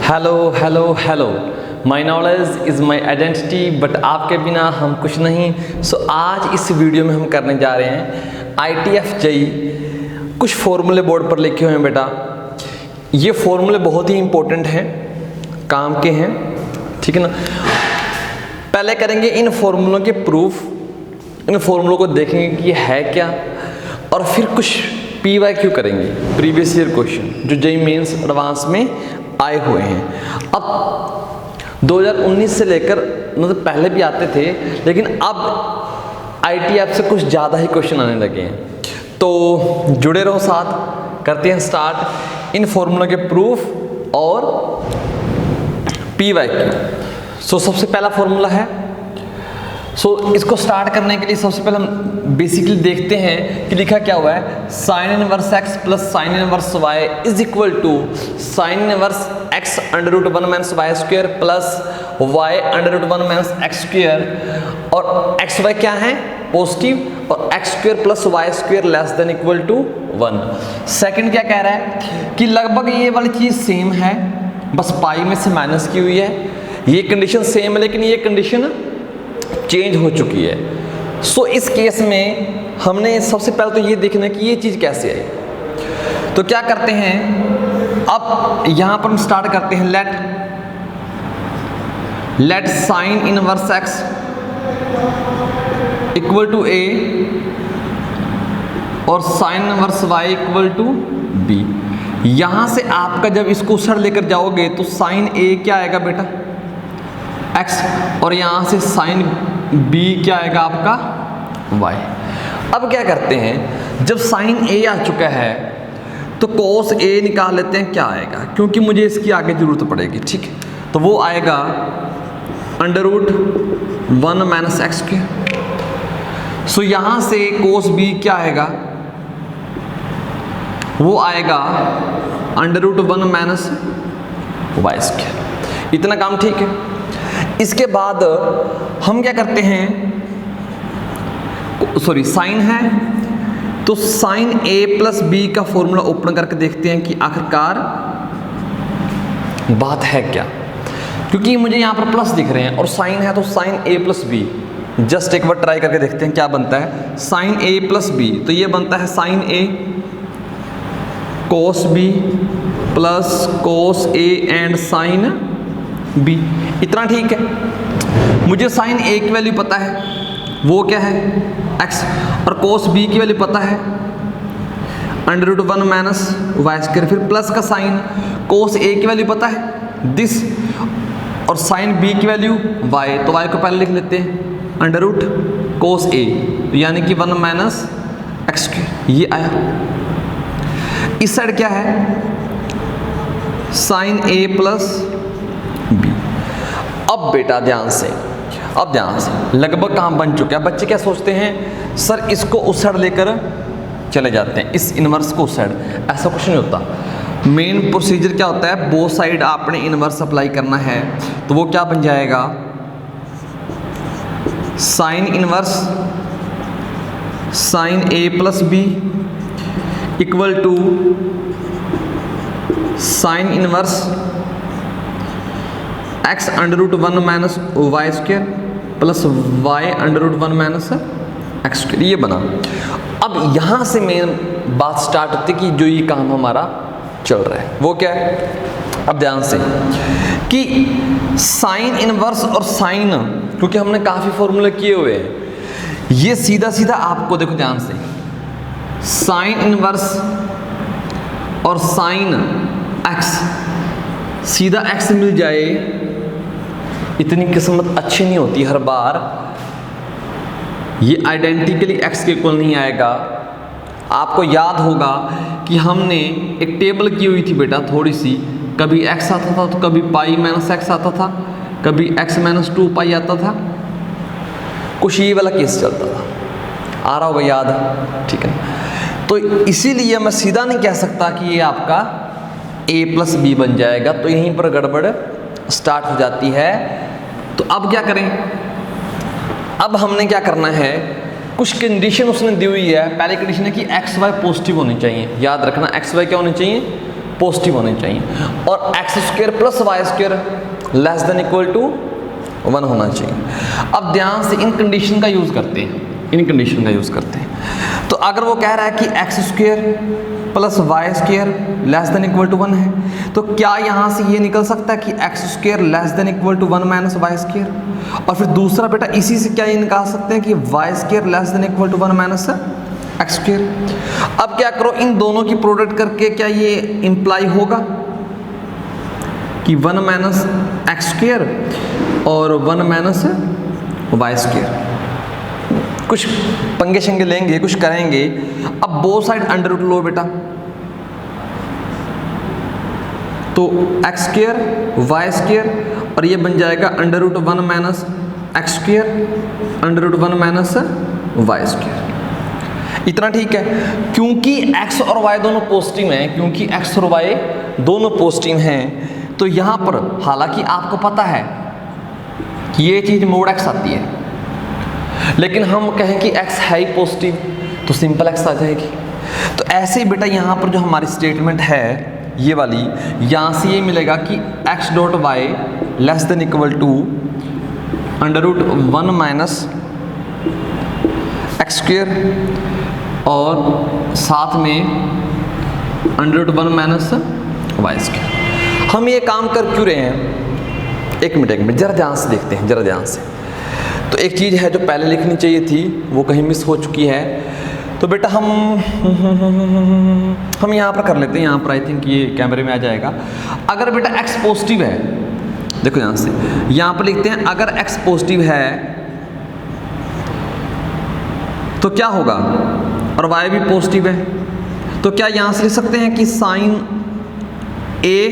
Hello hello hello, my knowledge is my identity, but आपके बिना हम कुछ नहीं। सो आज इस वीडियो में हम करने जा रहे हैं ITF JEE। कुछ फॉर्मूले बोर्ड पर लिखे हुए हैं बेटा। ये फॉर्मूले बहुत ही इंपॉर्टेंट हैं, काम के हैं, ठीक है ना। पहले करेंगे इन फॉर्मूलों के प्रूफ, इन फॉर्मूलों को देखेंगे कि ये है क्या, और फिर कुछ PYQ करेंगे, प्रीवियस ईयर क्वेश्चन जो JEE मेंस एडवांस में आए हुए हैं। अब 2019 से लेकर मतलब पहले भी आते थे, लेकिन अब ITF से कुछ ज़्यादा ही क्वेश्चन आने लगे हैं। तो जुड़े रहो, साथ करते हैं स्टार्ट इन फॉर्मूला के प्रूफ और PYQ। सो सबसे पहला फॉर्मूला है, इसको स्टार्ट करने के लिए सबसे पहले हम बेसिकली देखते हैं कि लिखा क्या हुआ है। Sine inverse x plus sine inverse y is equal to sine inverse x under root 1 minus y square plus y under root 1 minus x square, और एक्स वाई क्या है पॉजिटिव, और x square plus y square less than equal to 1। Second क्या कह रहा है कि लगभग ये वाली चीज़ सेम है, बस पाई में से माइनस की हुई है। ये कंडीशन सेम है, लेकिन ये कंडीशन चेंज हो चुकी है। सो इस केस में हमने सबसे पहले तो ये देखना कि ये चीज़ कैसे है। तो क्या करते हैं, अब यहां पर हम स्टार्ट करते हैं, let sine inverse x equal to a और sine inverse y equal to b। यहां से आपका जब इसको उछड़ लेकर जाओगे तो साइन a क्या आएगा बेटा x, और यहां से साइन b क्या आएगा आपका y। अब क्या करते हैं, जब साइन a आ चुका है तो cos a निकाल लेते हैं, क्या आएगा, क्योंकि मुझे इसकी आगे जरूरत पड़ेगी, ठीक है। तो वो आएगा under root 1 minus x square. So यहां से cos b क्या आएगा, वो आएगा under root 1 minus y square. इतना काम ठीक है। इसके बाद हम क्या करते हैं, साइन है तो साइन a प्लस b का फॉर्मूला ओपन करके देखते हैं कि आखिरकार बात है क्या, क्योंकि मुझे यहां पर प्लस दिख रहे हैं और साइन है तो sine a plus b। Just एक बार ट्राई करके देखते हैं क्या बनता है। साइन a प्लस b तो ये बनता है sine a cos b plus cos a and sine b। इतना ठीक है। मुझे साइन a की वैल्यू पता है, वो क्या है x, और cos b की वैल्यू पता है under root 1 minus y square, फिर प्लस का साइन, cos a की वैल्यू पता है दिस, और साइन b की वैल्यू y, तो y को पहले लिख लेते हैं अंडर रूट cos a, यानी कि 1 माइनस एक्स स्क्वायर। ये आया। इस साइड क्या है, साइन a प्लस b। अब बेटा ध्यान से, लगभग काम बन चुका है। बच्चे क्या सोचते हैं, सर इसको उस साइड लेकर चले जाते हैं, इस इनवर्स को उस साइड। ऐसा कुछ नहीं होता। मेन प्रोसीजर क्या होता है, बोथ साइड आपने इनवर्स अप्लाई करना है, तो वो क्या बन जाएगा, sine inverse sine a plus b equal to sine inverse x under root 1 minus y square plus y under root 1 minus x square. ये बना। अब यहाँ से मेन बात स्टार्ट होती है कि जो ये काम हमारा चल रहा है वो क्या है। अब ध्यान से कि साइन इनवर्स और साइन, क्योंकि हमने काफ़ी फॉर्मूले किए हुए हैं, ये सीधा सीधा आपको देखो ध्यान से, साइन इनवर्स और साइन x सीधा x मिल जाए, इतनी किस्मत अच्छी नहीं होती हर बार। ये आइडेंटिकली x के इक्वल नहीं आएगा। आपको याद होगा कि हमने एक टेबल की हुई थी बेटा थोड़ी सी, कभी x आता था तो कभी पाई माइनस x आता था, कभी x माइनस 2 पाई आता था, कुछ ये वाला केस चलता था। आ रहा होगा याद, ठीक है। तो इसीलिए मैं सीधा नहीं कह सकता कि ये आपका a प्लस b बन जाएगा, तो यहीं पर गड़बड़ स्टार्ट हो जाती है। तो अब क्या करें, अब हमने क्या करना है, कुछ कंडीशन उसने दी हुई है। पहली कंडीशन है कि एक्स वाई पॉजिटिव होनी चाहिए। याद रखना एक्स वाई क्या होनी चाहिए, पॉजिटिव होने चाहिए और x square plus y square less than equal to 1 होना चाहिए। अब ध्यान से इन कंडीशन का यूज़ करते हैं, इन कंडीशन का यूज़ करते हैं। तो अगर वो कह रहा है कि x square plus y square less than equal to 1 है, तो क्या यहाँ से ये निकल सकता है कि x square less than equal to 1 minus y square, और फिर दूसरा बेटा इसी से क्या ये निकाल सकते हैं कि y square less than equal to 1 minus x square. अब क्या करो, इन दोनों की प्रोडक्ट करके क्या ये इंप्लाई होगा कि 1 माइनस एक्स स्क्वायर और 1 माइनस वाई स्क्वायर। कुछ पंगे शंगे लेंगे, कुछ करेंगे। अब बोथ साइड अंडर रूट लो बेटा, तो एक्स स्क्वायर वाई स्क्वायर और ये बन जाएगा under root 1 minus x square under root 1 minus y square. इतना ठीक है, क्योंकि x और y दोनों पॉजिटिव हैं, क्योंकि x और y दोनों पॉजिटिव हैं, तो यहाँ पर हालांकि आपको पता है कि ये चीज़ मोड x आती है, लेकिन हम कहें कि x है ही पॉजिटिव तो सिंपल x आ जाएगी। तो ऐसे ही बेटा यहाँ पर जो हमारी स्टेटमेंट है ये वाली, यहाँ से ये मिलेगा कि x dot y less than equal to under root 1 minus x square और साथ में under root 1 minus y square. हम ये काम कर क्यों रहे हैं, एक मिनट जरा ध्यान से देखते हैं, जरा ध्यान से। तो एक चीज़ है जो पहले लिखनी चाहिए थी वो कहीं मिस हो चुकी है, तो बेटा हम यहाँ पर कर लेते हैं, यहाँ पर आई थिंक ये कैमरे में आ जाएगा। अगर बेटा x पॉजिटिव है, देखो यहाँ से यहाँ पर लिखते हैं अगर x पॉजिटिव है तो क्या होगा, और y भी पॉजिटिव है, तो क्या यहाँ से लिख सकते हैं कि साइन a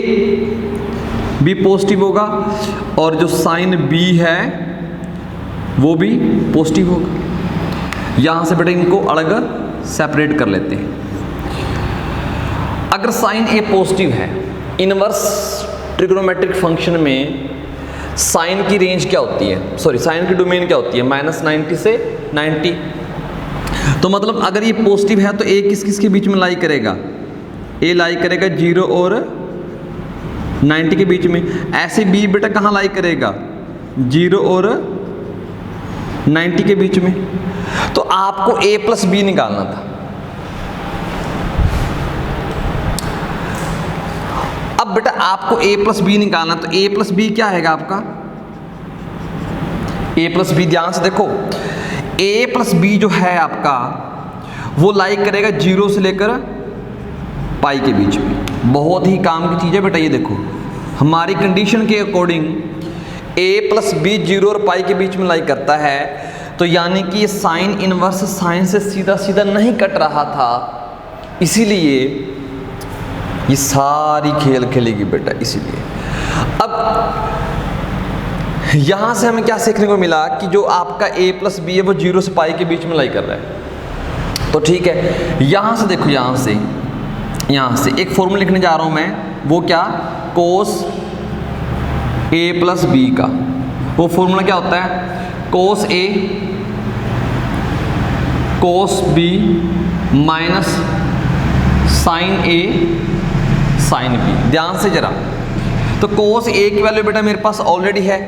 भी पॉजिटिव होगा और जो साइन b है वो भी पॉजिटिव होगा। यहाँ से बेटा इनको अलग सेपरेट कर लेते हैं। अगर साइन a पॉजिटिव है, इनवर्स ट्रिग्नोमेट्रिक फंक्शन में साइन की रेंज क्या होती है, सॉरी साइन की डोमेन क्या होती है, -90 से 90। तो मतलब अगर ये पॉजिटिव है तो a किस किस के बीच में लाई करेगा, a लाई करेगा 0 और 90 के बीच में। ऐसे b बेटा कहाँ लाई करेगा, 0 और 90 के बीच में। तो आपको a प्लस b निकालना था। अब बेटा आपको a प्लस b निकालना, तो a प्लस b क्या है आपका, a प्लस b ध्यान से देखो, a प्लस b जो है आपका वो लाइक करेगा 0 से लेकर पाई के बीच में। बहुत ही काम की चीज़ है बेटा, ये देखो हमारी कंडीशन के अकॉर्डिंग a प्लस b 0 और पाई के बीच में लाइक करता है, तो यानी कि ये साइन इनवर्स साइन से सीधा सीधा नहीं कट रहा था, इसीलिए ये सारी खेल खेलेगी बेटा। इसीलिए अब यहाँ से हमें क्या सीखने को मिला कि जो आपका a प्लस बी है वो 0 से पाई के बीच में लाई कर रहा है। तो ठीक है, यहाँ से देखो, यहाँ से एक फॉर्मूला लिखने जा रहा हूँ मैं, वो क्या, कोस a प्लस बी का। वो फॉर्मूला क्या होता है, cos a cos b minus sine a sine b। ध्यान से जरा, तो कोस a की वैल्यू बेटा मेरे पास ऑलरेडी है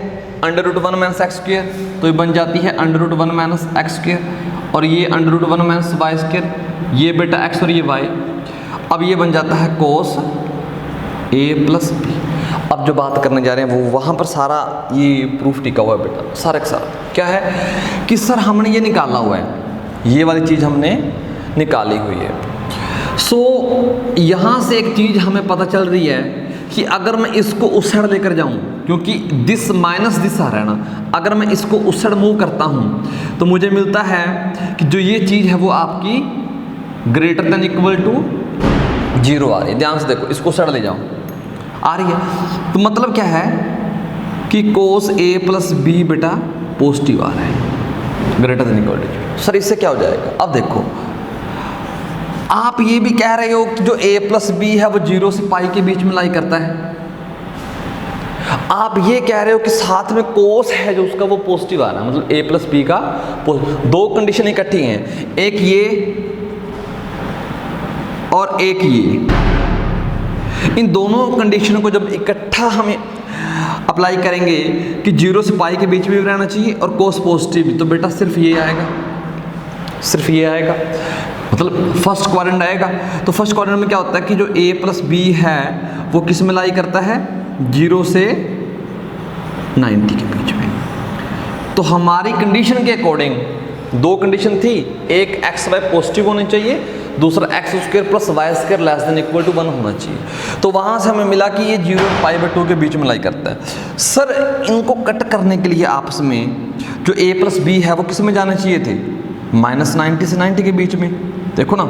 under root 1 minus x square, तो ये बन जाती है under root 1 minus x square, और ये under root 1 minus y square, ये बेटा x और ये y। अब ये बन जाता है कोस a प्लस b। अब जो बात करने जा रहे हैं वो वहाँ पर सारा ये प्रूफ टिका हुआ है बेटा, सारा का सारा क्या है कि सर हमने ये निकाला हुआ है, ये वाली चीज़ हमने निकाली हुई है। सो यहाँ से एक चीज़ हमें पता चल रही है कि अगर मैं इसको उस साइड लेकर जाऊँ, क्योंकि दिस माइनस दिस आ रहा है ना, अगर मैं इसको उस साइड मूव करता हूँ तो मुझे मिलता है कि जो ये चीज़ है वो आपकी ग्रेटर देन इक्वल टू 0 आ रही है। ध्यान से देखो, इसको उस साइड ले जाओ, आ रही है, तो मतलब क्या है कि कोस a प्लस बी बेटा पॉजिटिव आ रहा है, greater than equal to. Sir इससे क्या हो जाएगा, अब देखो आप ये भी कह रहे हो कि जो a प्लस बी है वो 0 से पाई के बीच में लाई करता है, आप ये कह रहे हो कि साथ में कोस है जो उसका वो पॉजिटिव आ रहा है, मतलब a प्लस बी का। दो कंडीशन इकट्ठी हैं, एक ये और एक ये। इन दोनों कंडीशन को जब इकट्ठा हमें अप्लाई करेंगे कि 0 से पाई के बीच में भी रहना चाहिए और कोस पॉजिटिव, तो बेटा सिर्फ ये आएगा, सिर्फ ये आएगा, मतलब फर्स्ट क्वाड्रेंट आएगा। तो फर्स्ट क्वाड्रेंट में क्या होता है कि जो a प्लस बी है वो किस में लाई करता है, 0 से 90 के बीच में। तो हमारी कंडीशन के अकॉर्डिंग दो कंडीशन थी, एक एक्स वाई पॉजिटिव होने चाहिए, दूसरा x square plus y square less than equal to 1 होना चाहिए। तो वहाँ से हमें मिला कि ये 0 पाई बाई 2 के बीच में लाई करता है। सर इनको कट करने के लिए आपस में जो a प्लस बी है वो किस में जाने चाहिए थे, -90 से 90 के बीच में। देखो ना,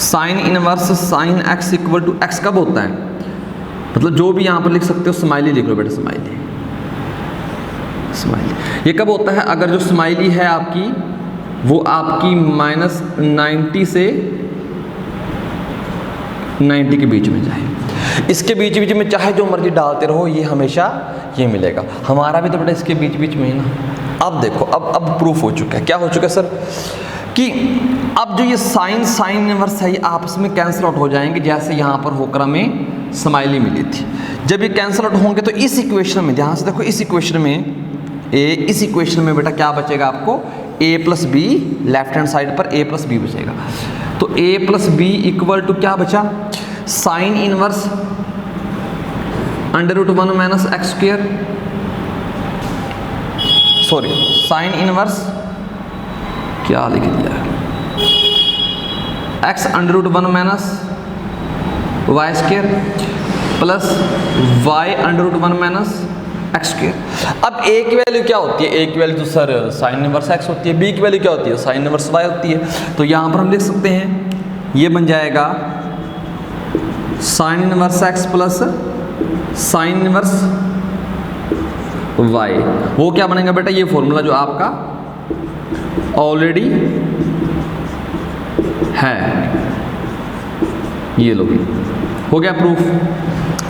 sine inverse sine x equal to x कब होता है, मतलब जो भी यहाँ पर लिख सकते हो स्माइली लिख लो बेटा, स्माइली स्माइली। ये कब होता है, अगर जो स्माइली है आपकी वो आपकी -90 से 90 के बीच में जाए। इसके बीच बीच में चाहे जो मर्जी डालते रहो, ये हमेशा ये मिलेगा। हमारा भी तो बेटा इसके बीच बीच में है ना। अब देखो, अब प्रूफ हो चुका है। क्या हो चुका है सर, कि अब जो ये साइन साइन इनवर्स है ये आपस में कैंसिल आउट हो जाएंगे, जैसे यहाँ पर होकर हमें स्माइली मिली थी। जब ये कैंसिल आउट होंगे तो इस इक्वेशन में, ध्यान से देखो, इस इक्वेशन में इस इक्वेशन में बेटा क्या बचेगा आपको, a plus b, left hand side पर a प्लस बी बचेगा। तो a plus b equal to क्या बचा, sine inverse √1 minus x square, sorry sine inverse क्या लिख दिया है, x √1 minus y square plus y √1 minus x square. अब a की वैल्यू क्या होती है, a की वैल्यू तो सर साइन इनवर्स x होती है, b की वैल्यू क्या होती है, साइन इनवर्स y होती है। तो यहाँ पर हम लिख सकते हैं, ये बन जाएगा sine inverse x plus sine inverse y। वो क्या बनेगा बेटा, ये फॉर्मूला जो आपका ऑलरेडी है, ये लो, हो गया प्रूफ।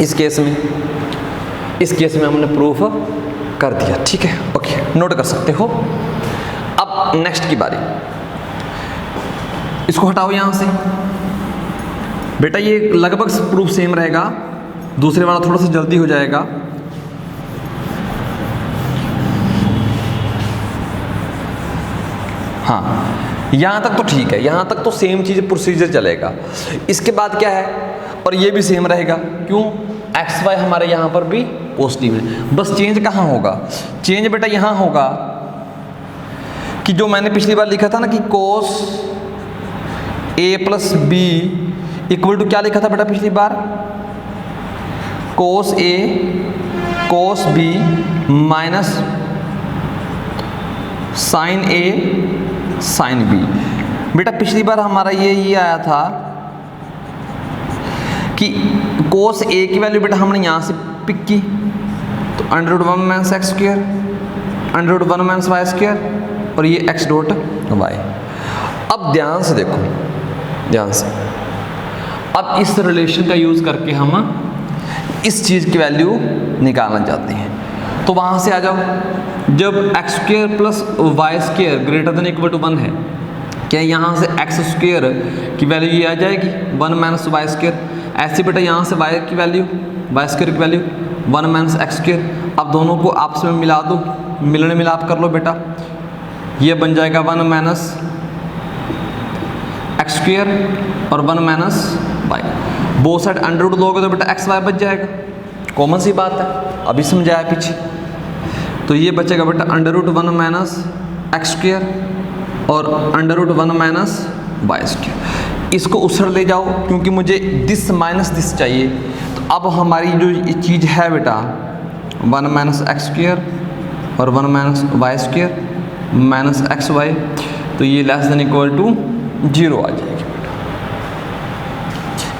इस केस में हमने प्रूफ कर दिया, ठीक है, ओके, नोट कर सकते हो। अब नेक्स्ट की बारी, इसको हटाओ यहां से बेटा, ये लगभग प्रूफ सेम रहेगा, दूसरे वाला थोड़ा सा जल्दी हो जाएगा। हाँ, यहां तक तो ठीक है, यहां तक तो सेम चीज प्रोसीजर चलेगा। इसके बाद क्या है, और ये भी सेम रहेगा, क्यों, एक्स वाई हमारे यहाँ पर भी पॉजिटिव है। बस चेंज कहाँ होगा, चेंज बेटा यहाँ होगा कि जो मैंने पिछली बार लिखा था ना कि cos a plus b equal to क्या लिखा था बेटा पिछली बार, cos a cos b minus sine a sine b। बेटा पिछली बार हमारा ये आया था कि कोस a की वैल्यू बेटा हमने यहाँ से पिक की, तो √1 minus x square, √1 minus y square, और ये x डॉट वाई। अब ध्यान से देखो, ध्यान से, अब इस रिलेशन का यूज़ करके हम इस चीज़ की वैल्यू निकालना चाहते हैं। तो वहाँ से आ जाओ, जब x square plus y square greater than equal to 1 है, क्या यहाँ से एक्स स्क्वायर की वैल्यू ये आ जाएगी 1 माइनस वाई स्क्वायर। ऐसे बेटा यहाँ से y की वैल्यू, वाई स्क्वायर की वैल्यू 1 माइनस एक्स स्क्वायर। अब दोनों को आपस में मिला दो, मिलने मिलाप कर लो बेटा, ये बन जाएगा 1 माइनस एक्स स्क्वायर और 1 minus y. Both side under root लोगे तो बेटा एक्स वाई बच जाएगा, कॉमन सी बात है, अभी समझाया पीछे। तो ये बचेगा बेटा √1 माइनस एक्स स्क्वायर और √1 माइनस वाई स्क्वायर। इसको उसर ले जाओ, क्योंकि मुझे दिस माइनस दिस चाहिए। तो अब हमारी जो ये चीज़ है बेटा 1 माइनस एक्स स्क्वायर और 1 minus y square minus x y, तो ये लेस देन इक्वल टू 0 आ जाएगी बेटा।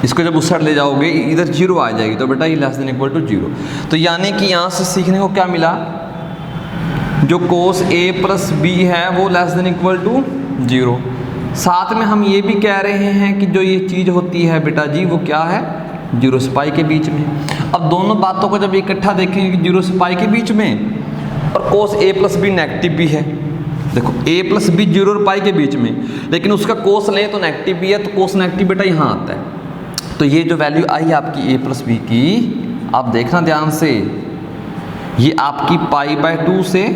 इसको जब उसर ले जाओगे इधर 0 आ जाएगी, तो बेटा ये लेस देन इक्वल टू 0। तो यानी कि यहाँ से सीखने को क्या मिला, जो कोस a प्लस बी है वो लेस देन इक्वल टू 0। साथ में हम ये भी कह रहे हैं कि जो ये चीज़ होती है बेटा जी वो क्या है, 0 से पाई के बीच में। अब दोनों बातों को जब इकट्ठा देखेंगे कि 0 से पाई के बीच में, और कोस a प्लस बी नेगेटिव भी है। देखो a प्लस बी 0 और पाई के बीच में, लेकिन उसका कोस ले तो नेगेटिव भी है, तो कोस नेगेटिव बेटा यहाँ आता है। तो ये जो वैल्यू आई आपकी a प्लस बी की, आप देखना ध्यान से, ये आपकी पाई बाय 2 से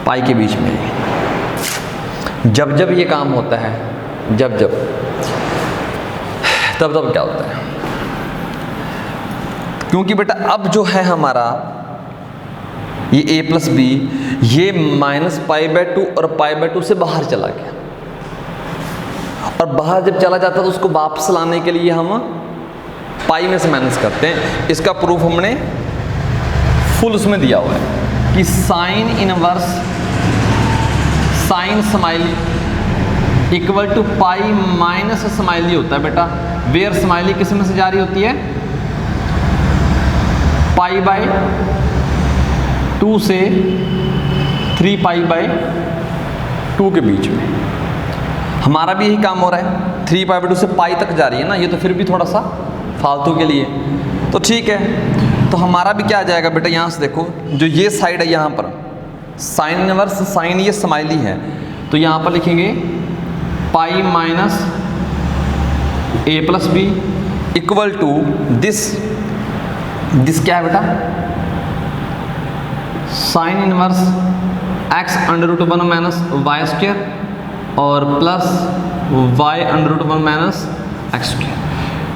पाई के बीच में है। जब जब ये काम होता है, जब जब, तब तब क्या होता है, क्योंकि बेटा अब जो है हमारा ये a प्लस बी, ये माइनस पाई बाय 2 और पाई बाय 2 से बाहर चला गया, और बाहर जब चला जाता है तो उसको वापस लाने के लिए हम पाई में से माइनस करते हैं। इसका प्रूफ हमने फुल उसमें दिया हुआ है कि sine inverse sine smiley equal to pi minus smiley होता है बेटा, वेयर स्माइली किस में से जारी होती है, पाई बाय 2 से 3 पाई बाय 2 के बीच में। हमारा भी यही काम हो रहा है, 3 पाई बाय 2 से पाई तक जा रही है ना, ये तो फिर भी थोड़ा सा फालतू के लिए, तो ठीक है। तो हमारा भी क्या आ जाएगा बेटा, यहाँ से देखो, जो ये साइड है यहाँ पर साइन इनवर्स साइन ये स्माइली है, तो यहाँ पर लिखेंगे pi minus a plus b equal to this क्या है बेटा, sine inverse x under root 1 minus y square और plus y under root 1 minus x square.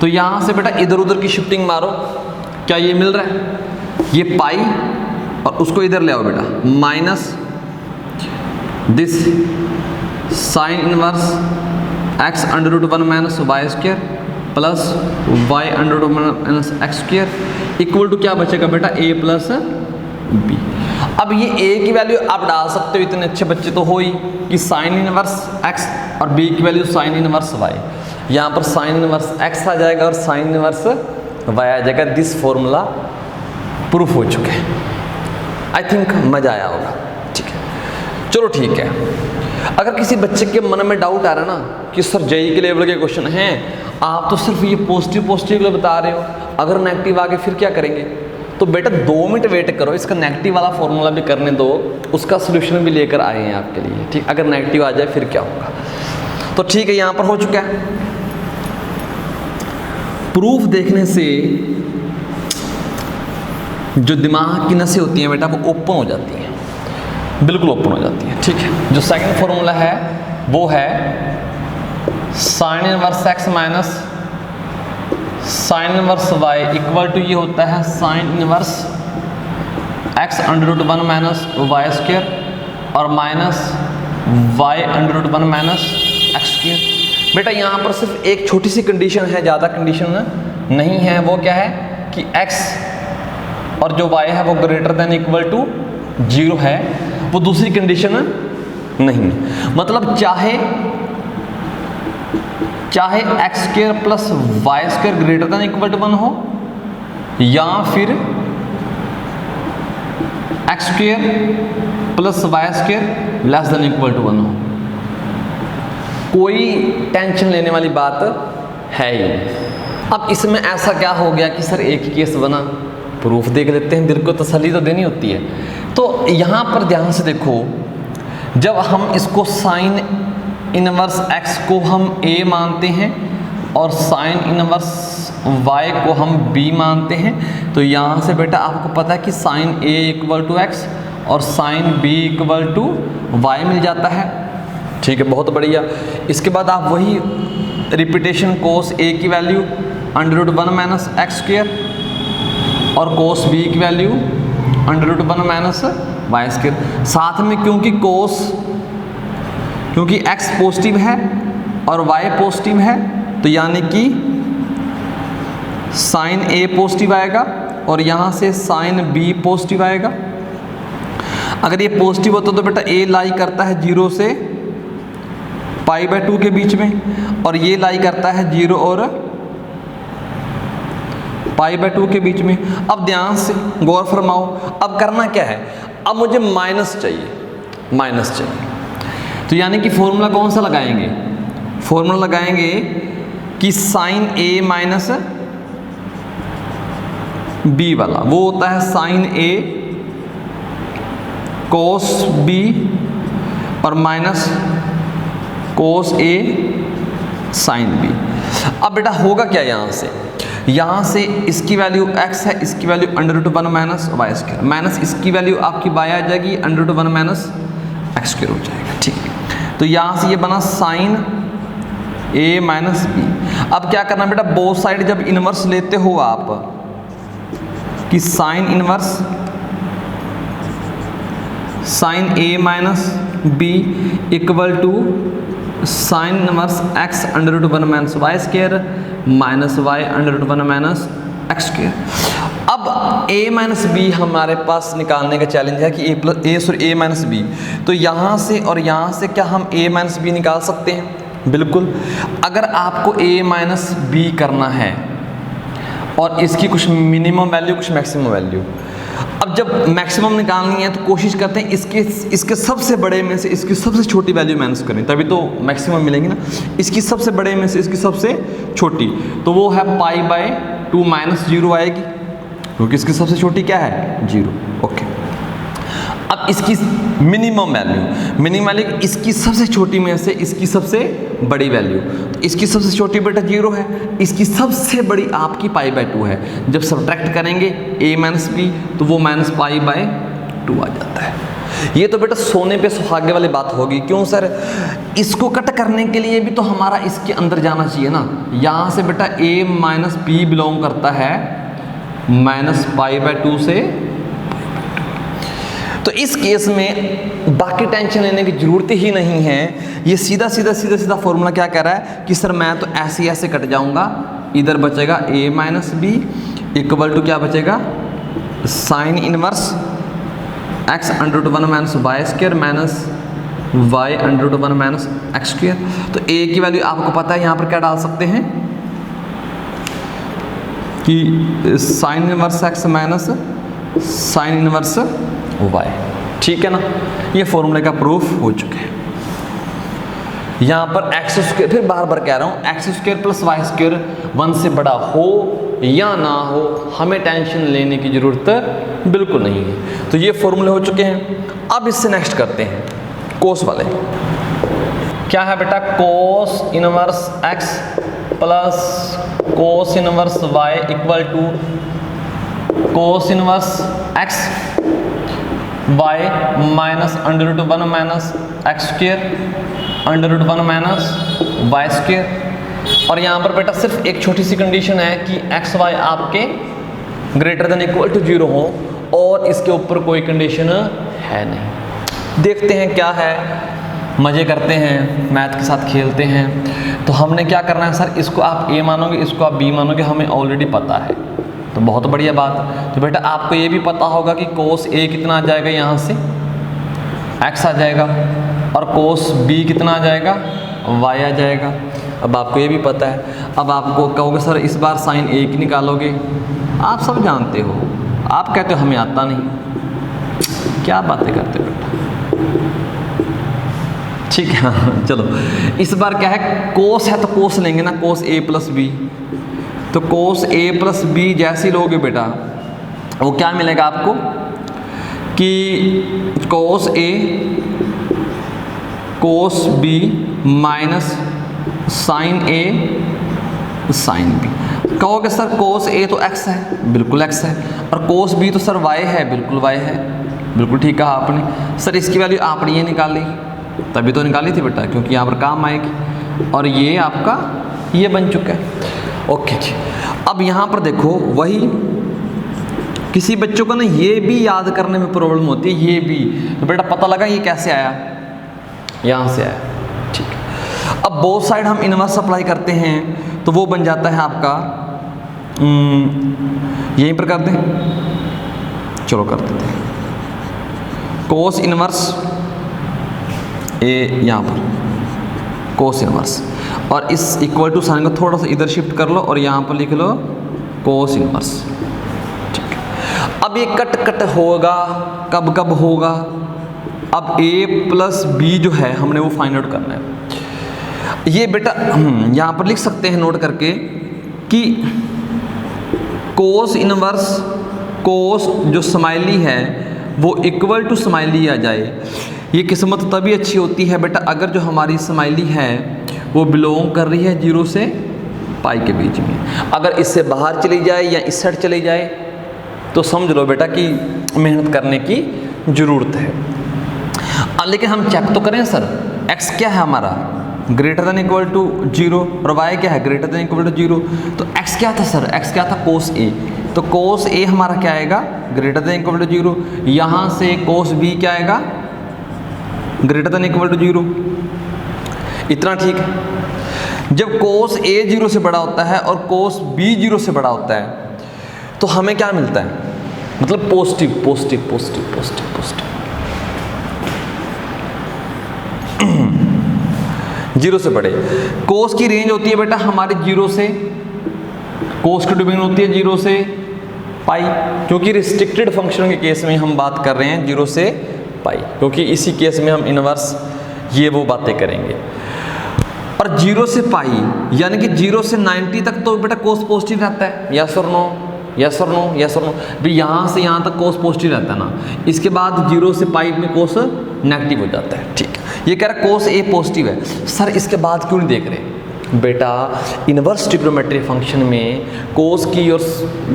तो यहाँ से बेटा इधर उधर की शिफ्टिंग मारो, क्या ये मिल रहा है, ये पाई और उसको इधर ले आओ बेटा, minus this sine inverse x under root 1 minus y square plus y under root 1 minus x square equal to क्या बचेगा बेटा, a प्लस बी। अब ये a की वैल्यू आप डाल सकते हो, इतने अच्छे बच्चे तो हो ही, कि साइन इनवर्स x और b की वैल्यू साइन इनवर्स y, यहाँ पर साइन इनवर्स x आ जाएगा और साइन इनवर्स y आ जाएगा। दिस फॉर्मूला प्रूफ हो चुके हैं। आई थिंक मजा आया होगा, ठीक है, चलो ठीक है। अगर किसी बच्चे के मन में डाउट आ रहा है ना कि सर जेईई के लेवल के क्वेश्चन हैं, आप तो सिर्फ ये पॉजिटिव के लिए बता रहे हो, अगर नेगेटिव आ गए फिर क्या करेंगे, तो बेटा 2 मिनट वेट करो, इसका नेगेटिव वाला फॉर्मूला भी करने दो, उसका सोल्यूशन भी लेकर आए हैं आपके लिए, ठीक। अगर नेगेटिव आ जाए फिर क्या होगा, तो ठीक है, यहाँ पर हो चुका है। प्रूफ देखने से जो दिमाग की नसें होती हैं बेटा वो ओपन हो जाती हैं, बिल्कुल ओपन हो जाती हैं, ठीक है। जो सेकंड फॉर्मूला है वो है sine inverse x minus sine inverse y equal to ये होता है sine inverse x under root 1 minus y square और minus y under root 1 minus x square. बेटा यहाँ पर सिर्फ एक छोटी सी कंडीशन है, ज़्यादा कंडीशन नहीं है, वो क्या है कि x और जो y है वो ग्रेटर देन इक्वल टू 0 है, वो दूसरी कंडीशन नहीं। मतलब चाहे x square plus y square greater than equal to 1 हो, या फिर x square plus y square less than equal to 1 हो, कोई टेंशन लेने वाली बात है ही नहीं। अब इसमें ऐसा क्या हो गया कि सर एक ही केस बना, प्रूफ देख लेते हैं, दिल को तसल्ली तो देनी होती है। तो यहाँ पर ध्यान से देखो, जब हम इसको साइन इनवर्स x को हम a मानते हैं और साइन इनवर्स y को हम b मानते हैं, तो यहाँ से बेटा आपको पता है कि sine a equal to x और sine b equal to y मिल जाता है, ठीक है, बहुत बढ़िया। इसके बाद आप वही रिपीटेशन कोस a की value under root 1 minus x square और कोस b की value under root 1 minus y square. साथ में क्योंकि x पॉजिटिव है और y पॉजिटिव है, तो यानी कि साइन a पॉजिटिव आएगा और यहाँ से साइन b पॉजिटिव आएगा। अगर ये पॉजिटिव होता तो बेटा a लाई करता है 0 से पाई बाय 2 के बीच में, और ये लाई करता है 0 और पाई बाय 2 के बीच में। अब ध्यान से गौर फरमाओ, अब करना क्या है, अब मुझे माइनस चाहिए, तो यानी कि फॉर्मूला कौन सा लगाएंगे, फॉर्मूला लगाएंगे कि साइन a माइनस b वाला, वो होता है साइन a कोस b और minus cos a sine b। अब बेटा होगा क्या यहाँ से इसकी वैल्यू x है, इसकी value √1 minus y square, minus इसकी वैल्यू आपकी y आ जाएगी √1 माइनस एक्स स्क्वायर हो जाएगा। ठीक है, तो यहाँ से ये बना साइन a माइनस बी। अब क्या करना बेटा, बोथ साइड जब इनवर्स लेते हो आप कि sine inverse sine a minus b equal to sine inverse x √1 minus y square minus y √1 minus x square. अब a माइनस बी हमारे पास निकालने का चैलेंज है कि a माइनस बी, तो यहाँ से और यहाँ से क्या हम a माइनस बी निकाल सकते हैं? बिल्कुल। अगर आपको a माइनस बी करना है और इसकी कुछ मिनिमम वैल्यू कुछ मैक्सिमम वैल्यू, अब जब मैक्सिमम निकालनी है तो कोशिश करते हैं इसके सबसे बड़े में से इसकी सबसे छोटी वैल्यू माइनस करें, तभी तो मैक्सिमम मिलेंगे ना। इसकी सबसे बड़े में से इसकी सबसे छोटी, तो वो है π/2 माइनस 0 आएगी, क्योंकि इसकी सबसे छोटी क्या है? 0। ओके, अब इसकी मिनिमम वैल्यू इसकी सबसे छोटी में से इसकी सबसे बड़ी वैल्यू, तो इसकी सबसे छोटी बेटा 0 है, इसकी सबसे बड़ी आपकी π/2 है। जब सब्ट्रैक्ट करेंगे a माइनस बी तो वो माइनस π/2 आ जाता है। ये तो बेटा सोने पे सुहागे वाली बात होगी। क्यों सर? इसको कट करने के लिए भी तो हमारा इसके अंदर जाना चाहिए ना। यहाँ से बेटा a माइनस बी बिलोंग करता है माइनस π/2 से। तो इस केस में बाकी टेंशन लेने की ज़रूरत ही नहीं है। ये सीधा फॉर्मूला क्या कह रहा है कि सर मैं तो ऐसे कट जाऊंगा, इधर बचेगा a minus b equal to क्या बचेगा? Sine inverse x √1 minus y square minus y √1 minus x square. तो a की वैल्यू आपको पता है, यहाँ पर क्या डाल सकते हैं कि sine inverse x minus sine inverse y। ठीक है ना, ये फॉर्मूले का प्रूफ हो चुके हैं। यहाँ पर एक्स स्क्वायर, फिर बार बार कह रहा हूँ, x square plus y square 1 से बड़ा हो या ना हो, हमें टेंशन लेने की ज़रूरत बिल्कुल नहीं है। तो ये फॉर्मूले हो चुके हैं। अब इससे नेक्स्ट करते हैं कोस वाले। क्या है बेटा? Cos inverse x plus cos inverse y equal to cos inverse x y minus √1 minus x square √1 minus y square. और यहाँ पर बेटा सिर्फ एक छोटी सी कंडीशन है कि एक्स वाई आपके ग्रेटर देन इक्वल टू 0 हो, और इसके ऊपर कोई कंडीशन है नहीं। देखते हैं क्या है, मज़े करते हैं, मैथ के साथ खेलते हैं। तो हमने क्या करना है सर, इसको आप a मानोगे, इसको आप b मानोगे, हमें ऑलरेडी पता है, तो बहुत बढ़िया बात। तो बेटा आपको ये भी पता होगा कि कोस a कितना आ जाएगा, यहाँ से x आ जाएगा, और कोस b कितना आ जाएगा, y आ जाएगा। अब आपको ये भी पता है। अब आपको कहोगे सर इस बार साइन a की निकालोगे, आप सब जानते हो, आप कहते हो हमें आता नहीं। क्या बातें करते हो बेटा? ठीक है, चलो इस बार क्या है, कोस है तो कोस लेंगे ना, कोस a प्लस बी। तो कोस a प्लस बी जैसे लोगे बेटा, वो क्या मिलेगा आपको कि cos a cos b minus sine a sine b। कहोगे सर कोस a तो x है, बिल्कुल x है, और कोस b तो सर y है, बिल्कुल y है। बिल्कुल ठीक कहा आपने। सर इसकी वैल्यू आपने ये निकाली, तभी तो निकाली थी बेटा, क्योंकि यहाँ पर काम आएगी, और ये आपका ये बन चुका है। ओके जी, अब यहाँ पर देखो, वही किसी बच्चों को ना ये भी याद करने में प्रॉब्लम होती है, ये भी। तो बेटा पता लगा ये कैसे आया, यहाँ से आया। ठीक है, अब बोथ साइड हम इनवर्स अप्लाई करते हैं, तो वो बन जाता है आपका, यहीं पर कर दें, चलो कर देते हैं, कोस इनवर्स a यहाँ पर कोस इनवर्स, और इस इक्वल टू साइन को थोड़ा सा इधर शिफ्ट कर लो और यहाँ पर लिख लो कोस इनवर्स। ठीक है, अब ये कट कट होगा, कब कब होगा? अब a प्लस बी जो है हमने वो फाइंड आउट करना है। ये बेटा यहाँ पर लिख सकते हैं नोट करके कि कोस इनवर्स कोस जो स्माइली है वो इक्वल टू स्माइली आ जाए। ये किस्मत तभी अच्छी होती है बेटा अगर जो हमारी स्माइली है वो बिलोंग कर रही है 0 से पाई के बीच में। अगर इससे बाहर चली जाए या इस साइड चली जाए तो समझ लो बेटा कि मेहनत करने की ज़रूरत है। लेकिन हम चेक तो करें सर, x क्या है हमारा, ग्रेटर देन इक्वल टू 0 और y क्या है, ग्रेटर देन इक्वल टू 0। तो x क्या था सर, x क्या था cos a, तो cos a हमारा क्या आएगा, ग्रेटर देन इक्वल टू 0। यहाँ से cos b क्या आएगा, ग्रेटर देन इक्वल टू 0। इतना ठीक है। जब cos a 0 से बड़ा होता है और cos b 0 से बड़ा होता है तो हमें क्या मिलता है, मतलब positive positive positive positive positive. 0 से बड़े कोस की रेंज होती है बेटा हमारे 0 से, कोस की डोमेन होती है 0 से पाई, क्योंकि रिस्ट्रिक्टेड फंक्शन के केस में हम बात कर रहे हैं 0 से पाई, क्योंकि इसी केस में हम इनवर्स ये वो बातें करेंगे। और 0 से पाई यानी कि 0 से 90 तक तो बेटा कोस पॉजिटिव रहता है, यस और नो, यस और नो, यस और नो। भी यहाँ से यहाँ तक कोस पॉजिटिव रहता है ना, इसके बाद 0 से पाई में कोस नेगेटिव हो जाता है। ठीक है, ये कह रहा है कोस ए पॉजिटिव है। सर इसके बाद क्यों नहीं देख रहे बेटा, इनवर्स ट्रिग्नोमेट्री फंक्शन में कोस की और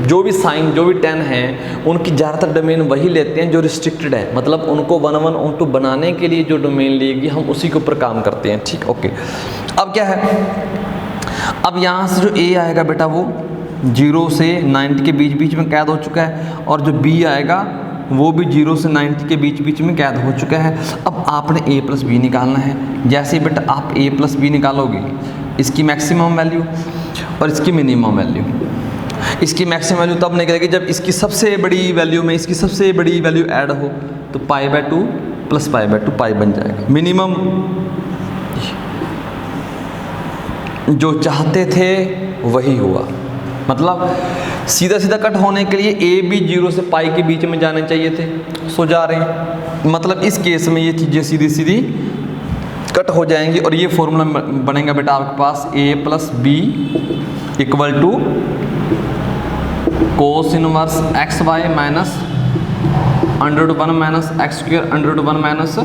जो भी साइन जो भी टेन हैं उनकी ज़्यादातर डोमेन वही लेते हैं जो रिस्ट्रिक्टेड है, मतलब उनको 1 1 on 2 बनाने के लिए जो डोमेन लेगी हम उसी के ऊपर काम करते हैं। ठीक, ओके। अब क्या है, अब यहाँ से जो ए आएगा बेटा वो 0 से 90 के बीच बीच में कैद हो चुका है, और जो बी आएगा वो भी 0 से 90 के बीच बीच में कैद हो चुका है। अब आपने a प्लस बी निकालना है। जैसे ही बेटा आप a प्लस बी निकालोगे, इसकी मैक्सिमम वैल्यू और इसकी मिनिमम वैल्यू, इसकी मैक्सिमम वैल्यू तब निकलेगी जब इसकी सबसे बड़ी वैल्यू में इसकी सबसे बड़ी वैल्यू ऐड हो, तो π/2 प्लस π/2 पाई बन जाएगा। मिनिमम जो चाहते थे वही हुआ, मतलब सीधा सीधा कट होने के लिए ए बी 0 से पाई के बीच में जाने चाहिए थे, सो जा रहे हैं। मतलब इस केस में ये चीज़ें सीधी सीधी कट हो जाएंगी और ये फॉर्मूला बनेगा बेटा आपके पास a plus b equal to cos inverse x y minus √1 minus x square √1 minus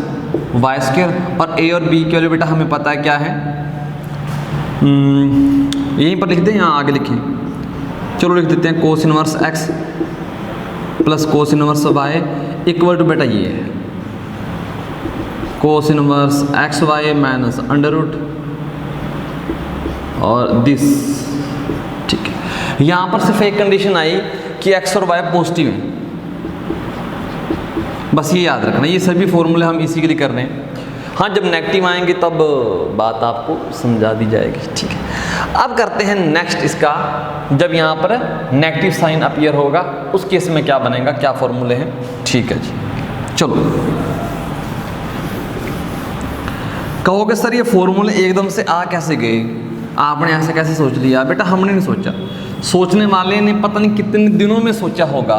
y square. और a और b के लिए बेटा हमें पता है क्या है, यहीं पर लिख दें, यहाँ आगे लिखें, चलो लिख देते हैं cos inverse x plus cos inverse y equal to बेटा ये है cos inverse x y minus √ और दिस। ठीक है, यहाँ पर सिर्फ एक कंडीशन आई कि एक्स और वाई पॉजिटिव हैं, बस ये याद रखना। ये सभी फॉर्मूले हम इसी के लिए कर रहे हैं। हाँ, जब नेगेटिव आएंगे तब बात आपको समझा दी जाएगी। ठीक है, अब करते हैं नेक्स्ट इसका, जब यहाँ पर नेगेटिव साइन अपीयर होगा उस केस में क्या बनेगा, क्या फॉर्मूले हैं। ठीक है जी, चलो। कहोगे सर ये फॉर्मूले एकदम से आ कैसे गए, आपने ऐसे कैसे सोच लिया? बेटा हमने नहीं सोचा, सोचने वाले ने पता नहीं कितने दिनों में सोचा होगा।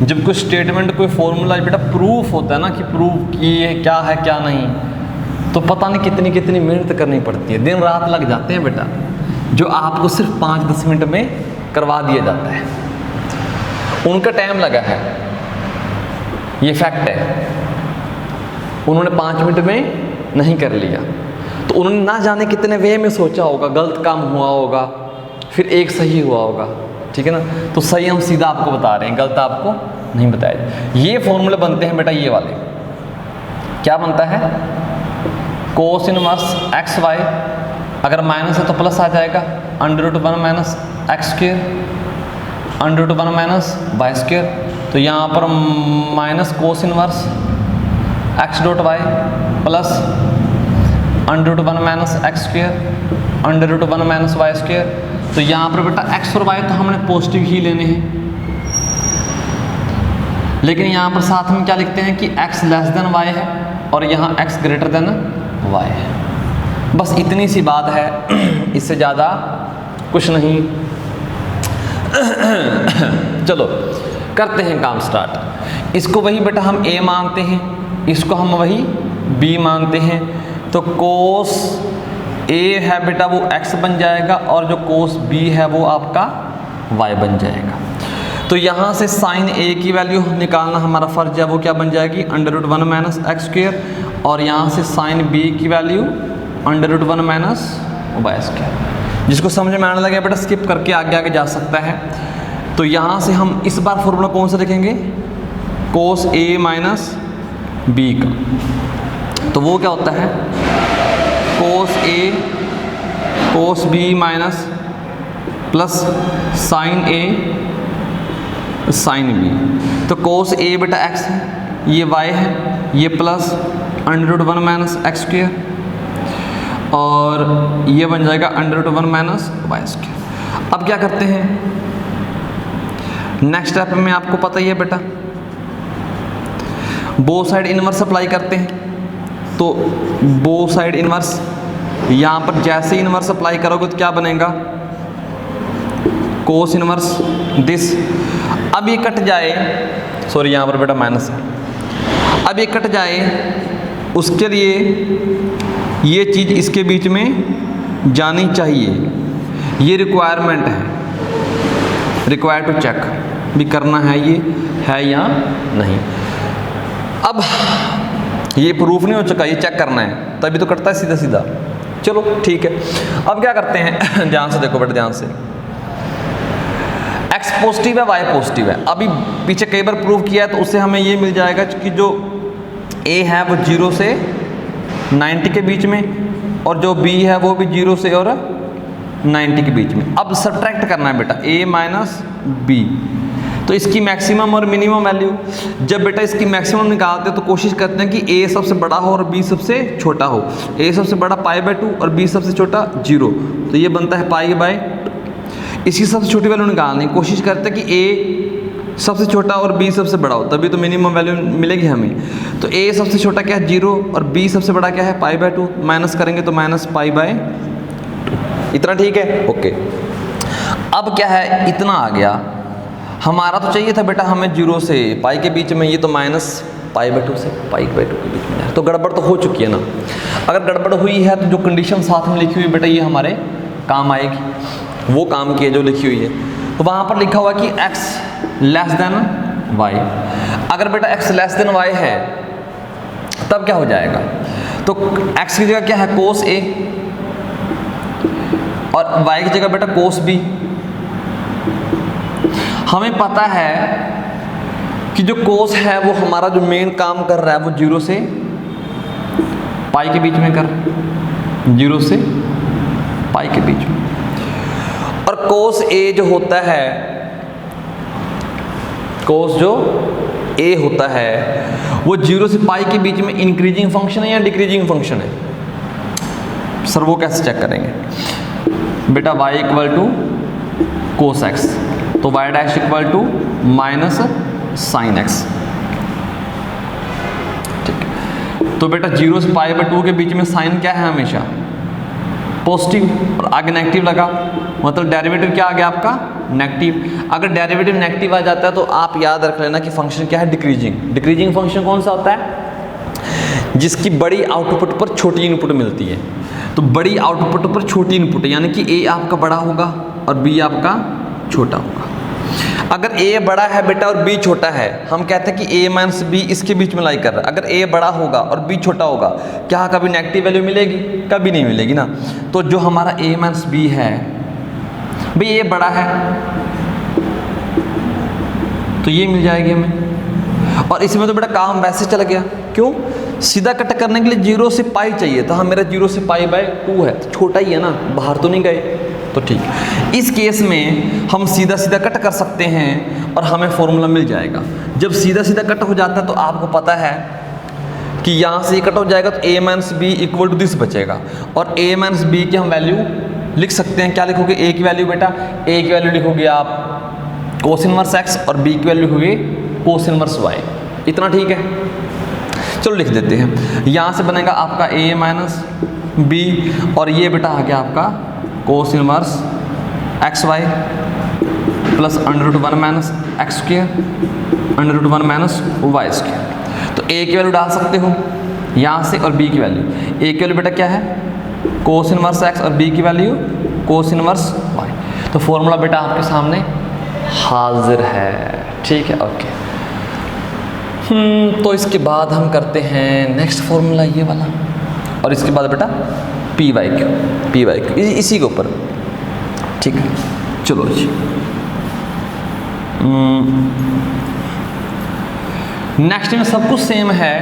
जब कोई स्टेटमेंट कोई फॉर्मूला बेटा प्रूफ होता है ना, कि प्रूफ कि ये क्या है क्या नहीं, तो पता नहीं कितनी कितनी मेहनत करनी पड़ती है, दिन रात लग जाते हैं बेटा, जो आपको सिर्फ 5-10 मिनट में करवा दिया जाता है। उनका टाइम लगा है, ये फैक्ट है। उन्होंने 5 मिनट में नहीं कर लिया, तो उन्होंने ना जाने कितने वे में सोचा होगा, गलत काम हुआ होगा, फिर एक सही हुआ होगा। ठीक है ना, तो सही हम सीधा आपको बता रहे हैं, गलत आपको नहीं बताया। ये फॉर्मूले बनते हैं बेटा ये वाले, क्या बनता है, कोस इनवर्स एक्स वाई, अगर माइनस है तो प्लस आ जाएगा, √1 minus x square √1 minus y square. तो यहाँ पर minus cos inverse x dot y plus √1 minus x square √1 minus y square. तो यहाँ पर बेटा एक्स और वाई तो हमने पॉजिटिव ही लेने हैं, लेकिन यहाँ पर साथ में क्या लिखते हैं कि x लेस देन वाई है और यहाँ x ग्रेटर देन वाई है। बस इतनी सी बात है, इससे ज़्यादा कुछ नहीं। चलो करते हैं काम स्टार्ट। इसको वही बेटा हम a मानते हैं, इसको हम वही b मानते हैं। तो कोस a है बेटा वो x बन जाएगा और जो कोस b है वो आपका y बन जाएगा। तो यहाँ से साइन a की वैल्यू निकालना हमारा फर्ज है, वो क्या बन जाएगी, √1 माइनस एक्स स्क्वायर, और यहाँ से साइन b की वैल्यू √1 माइनस वाई स्क्वायर। जिसको समझ में आने लगे बेटा स्किप करके आगे आगे जा सकता है। तो यहाँ से हम इस बार फॉर्मूला कौन सा लिखेंगे, कोस ए माइनस बी का। तो वो क्या होता है, cos a cos b minus plus sine a sine b. तो कोस ए बेटा एक्स है, ये वाई है, ये प्लस √1 माइनस एक्स स्क्वायर, और ये बन जाएगा √1 माइनस वाई स्क्वायर। अब क्या करते हैं, नेक्स्ट स्टेप में आपको पता ही है बेटा, बो साइड इनवर्स अप्लाई करते हैं। तो बो साइड इनवर्स, यहाँ पर जैसे इनवर्स अप्लाई करोगे तो क्या बनेगा, कोस इनवर्स दिस। अब ये कट जाए, सॉरी यहाँ पर बेटा माइनस है, अब ये कट जाए, उसके लिए ये चीज़ इसके बीच में जानी चाहिए, ये रिक्वायरमेंट है, रिक्वायर टू चेक भी करना है, ये है या नहीं। अब ये प्रूफ नहीं हो चुका, ये चेक करना है, तभी तो कटता है सीधा सीधा। चलो ठीक है, अब क्या करते हैं, ध्यान से देखो बेटा, ध्यान से, एक्स पॉजिटिव है, वाई पॉजिटिव है। अभी पीछे कई बार प्रूव किया है, तो उससे हमें ये मिल जाएगा कि जो ए है वो 0 से 90 के बीच में, और जो बी है वो भी 0 से और 90 के बीच में। अब सब्ट्रैक्ट करना है बेटा ए माइनस बी, तो इसकी मैक्सिमम और मिनिमम वैल्यू। जब बेटा इसकी मैक्सिमम निकालते हैं तो कोशिश करते हैं कि ए सबसे बड़ा हो और बी सबसे छोटा हो। ए सबसे बड़ा π/2 और बी सबसे छोटा 0, तो ये बनता है π/। इसकी सबसे छोटी वैल्यू निकालने की कोशिश करते हैं कि ए सबसे छोटा और बी सबसे बड़ा हो, तभी तो मिनिमम वैल्यू मिलेगी हमें। तो ए सबसे छोटा क्या है 0, और बी सबसे बड़ा क्या है π/2, माइनस करेंगे तो माइनस π/2। इतना ठीक है, ओके। अब क्या है, इतना आ गया, हमारा तो चाहिए था बेटा हमें 0 से पाई के बीच में, ये तो माइनस π/2 से π/2 के बीच में है, तो गड़बड़ तो हो चुकी है ना। अगर गड़बड़ हुई है तो जो कंडीशन साथ में लिखी हुई बेटा ये हमारे काम आएगी, वो काम की है जो लिखी हुई है। तो वहाँ पर लिखा हुआ कि x लेस देन y। अगर बेटा x लेस देन y है तब क्या हो जाएगा, तो x की जगह क्या है कोस a, और y की जगह बेटा कोस b। हमें पता है कि जो कोस है वो हमारा जो मेन काम कर रहा है वो 0 से पाई के बीच में कर, 0 से पाई के बीच में। और कोस ए जो होता है, कोस जो ए होता है वो 0 से पाई के बीच में इंक्रीजिंग फंक्शन है या डिक्रीजिंग फंक्शन है। सर वो कैसे चेक करेंगे बेटा, y equal to cos x, तो y dash equal to minus sine x. ठीक, तो बेटा 0 से π/2 के बीच में साइन क्या है हमेशा पॉजिटिव, और आगे नेगेटिव लगा, मतलब डेरिवेटिव क्या आ गया आपका नेगेटिव। अगर डेरिवेटिव नेगेटिव आ जाता है तो आप याद रख लेना कि फंक्शन क्या है डिक्रीजिंग। डिक्रीजिंग फंक्शन कौन सा होता है, जिसकी बड़ी आउटपुट पर छोटी इनपुट मिलती है। तो बड़ी आउटपुट पर छोटी इनपुट, यानी कि ए आपका बड़ा होगा और बी आपका छोटा होगा। अगर a बड़ा है बेटा और b छोटा है, हम कहते हैं कि a माइनस b इसके बीच में लाई कर रहा है। अगर a बड़ा होगा और b छोटा होगा, क्या कभी नेगेटिव वैल्यू मिलेगी, कभी नहीं मिलेगी ना। तो जो हमारा a माइनस b है भाई, a बड़ा है तो ये मिल जाएगी हमें, और इसमें तो बेटा काम वैसे चल गया। क्यों, सीधा कट करने के लिए 0 से पाई चाहिए था, मेरा 0 से π/2 है, तो छोटा ही है ना, बाहर तो नहीं गए, तो ठीक। इस केस में हम सीधा सीधा कट कर सकते हैं और हमें फॉर्मूला मिल जाएगा। जब सीधा सीधा कट हो जाता है तो आपको पता है कि यहाँ से कट हो जाएगा तो a minus b equal to this बचेगा, और a माइनस बी की हम वैल्यू लिख सकते हैं। क्या लिखोगे, a की वैल्यू बेटा, a की वैल्यू लिखोगे आप कोस इनवर्स x, और b की वैल्यू लिखोगे कोस इनवर्स y। इतना ठीक है, चलो लिख देते हैं। यहाँ से बनेगा आपका a माइनस बी, और ये बेटा आ गया आपका cos inverse xy plus √1 minus x square √1 minus y square. तो a की वैल्यू डाल सकते हो यहाँ से, और b की वैल्यू, a की वैल्यू बेटा क्या है कोस इनवर्स x, और b की वैल्यू कोस इनवर्स y। तो फॉर्मूला बेटा आपके सामने हाजिर है, ठीक है, ओके। तो इसके बाद हम करते हैं नेक्स्ट फॉर्मूला ये वाला, और इसके बाद बेटा पी वाई क्यू इसी के ऊपर ठीक है, चलो जी। नेक्स्ट में सब कुछ सेम है,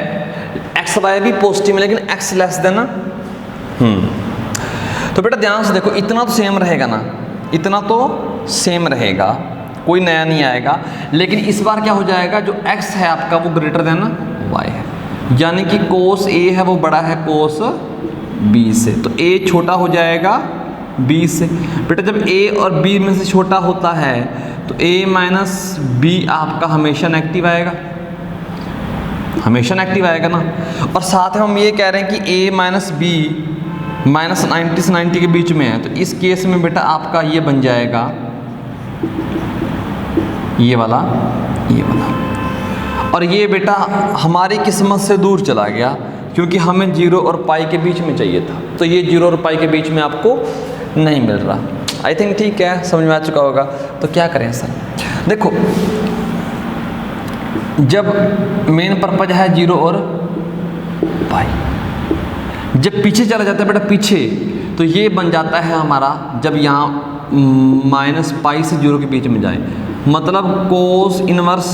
एक्स वाई भी पॉजिटिव है लेकिन एक्स लेस देन ना। तो बेटा ध्यान से देखो, इतना तो सेम रहेगा ना, इतना तो सेम रहेगा, कोई नया नहीं आएगा। लेकिन इस बार क्या हो जाएगा, जो x है आपका वो ग्रेटर देन y है, यानी कि कोस a है वो बड़ा है कोस b से, तो a छोटा हो जाएगा b से। बेटा जब a और b में से छोटा होता है तो a माइनस b आपका हमेशा नेगेटिव आएगा, हमेशा नेगेटिव आएगा ना। और साथ में हम ये कह रहे हैं कि a माइनस b माइनस 90 से 90 के बीच में है, तो इस केस में बेटा आपका ये बन जाएगा ये वाला, ये वाला। और ये बेटा हमारी किस्मत से दूर चला गया क्योंकि हमें 0 और पाई के बीच में चाहिए था, तो ये 0 और पाई के बीच में आपको नहीं मिल रहा। आई थिंक ठीक है, समझ में आ चुका होगा। तो क्या करें सर, देखो जब मेन पर्पज है 0 और पाई, जब पीछे चला जाता है बेटा पीछे, तो ये बन जाता है हमारा, जब यहाँ माइनस पाई से 0 के बीच में जाए, मतलब cos inverse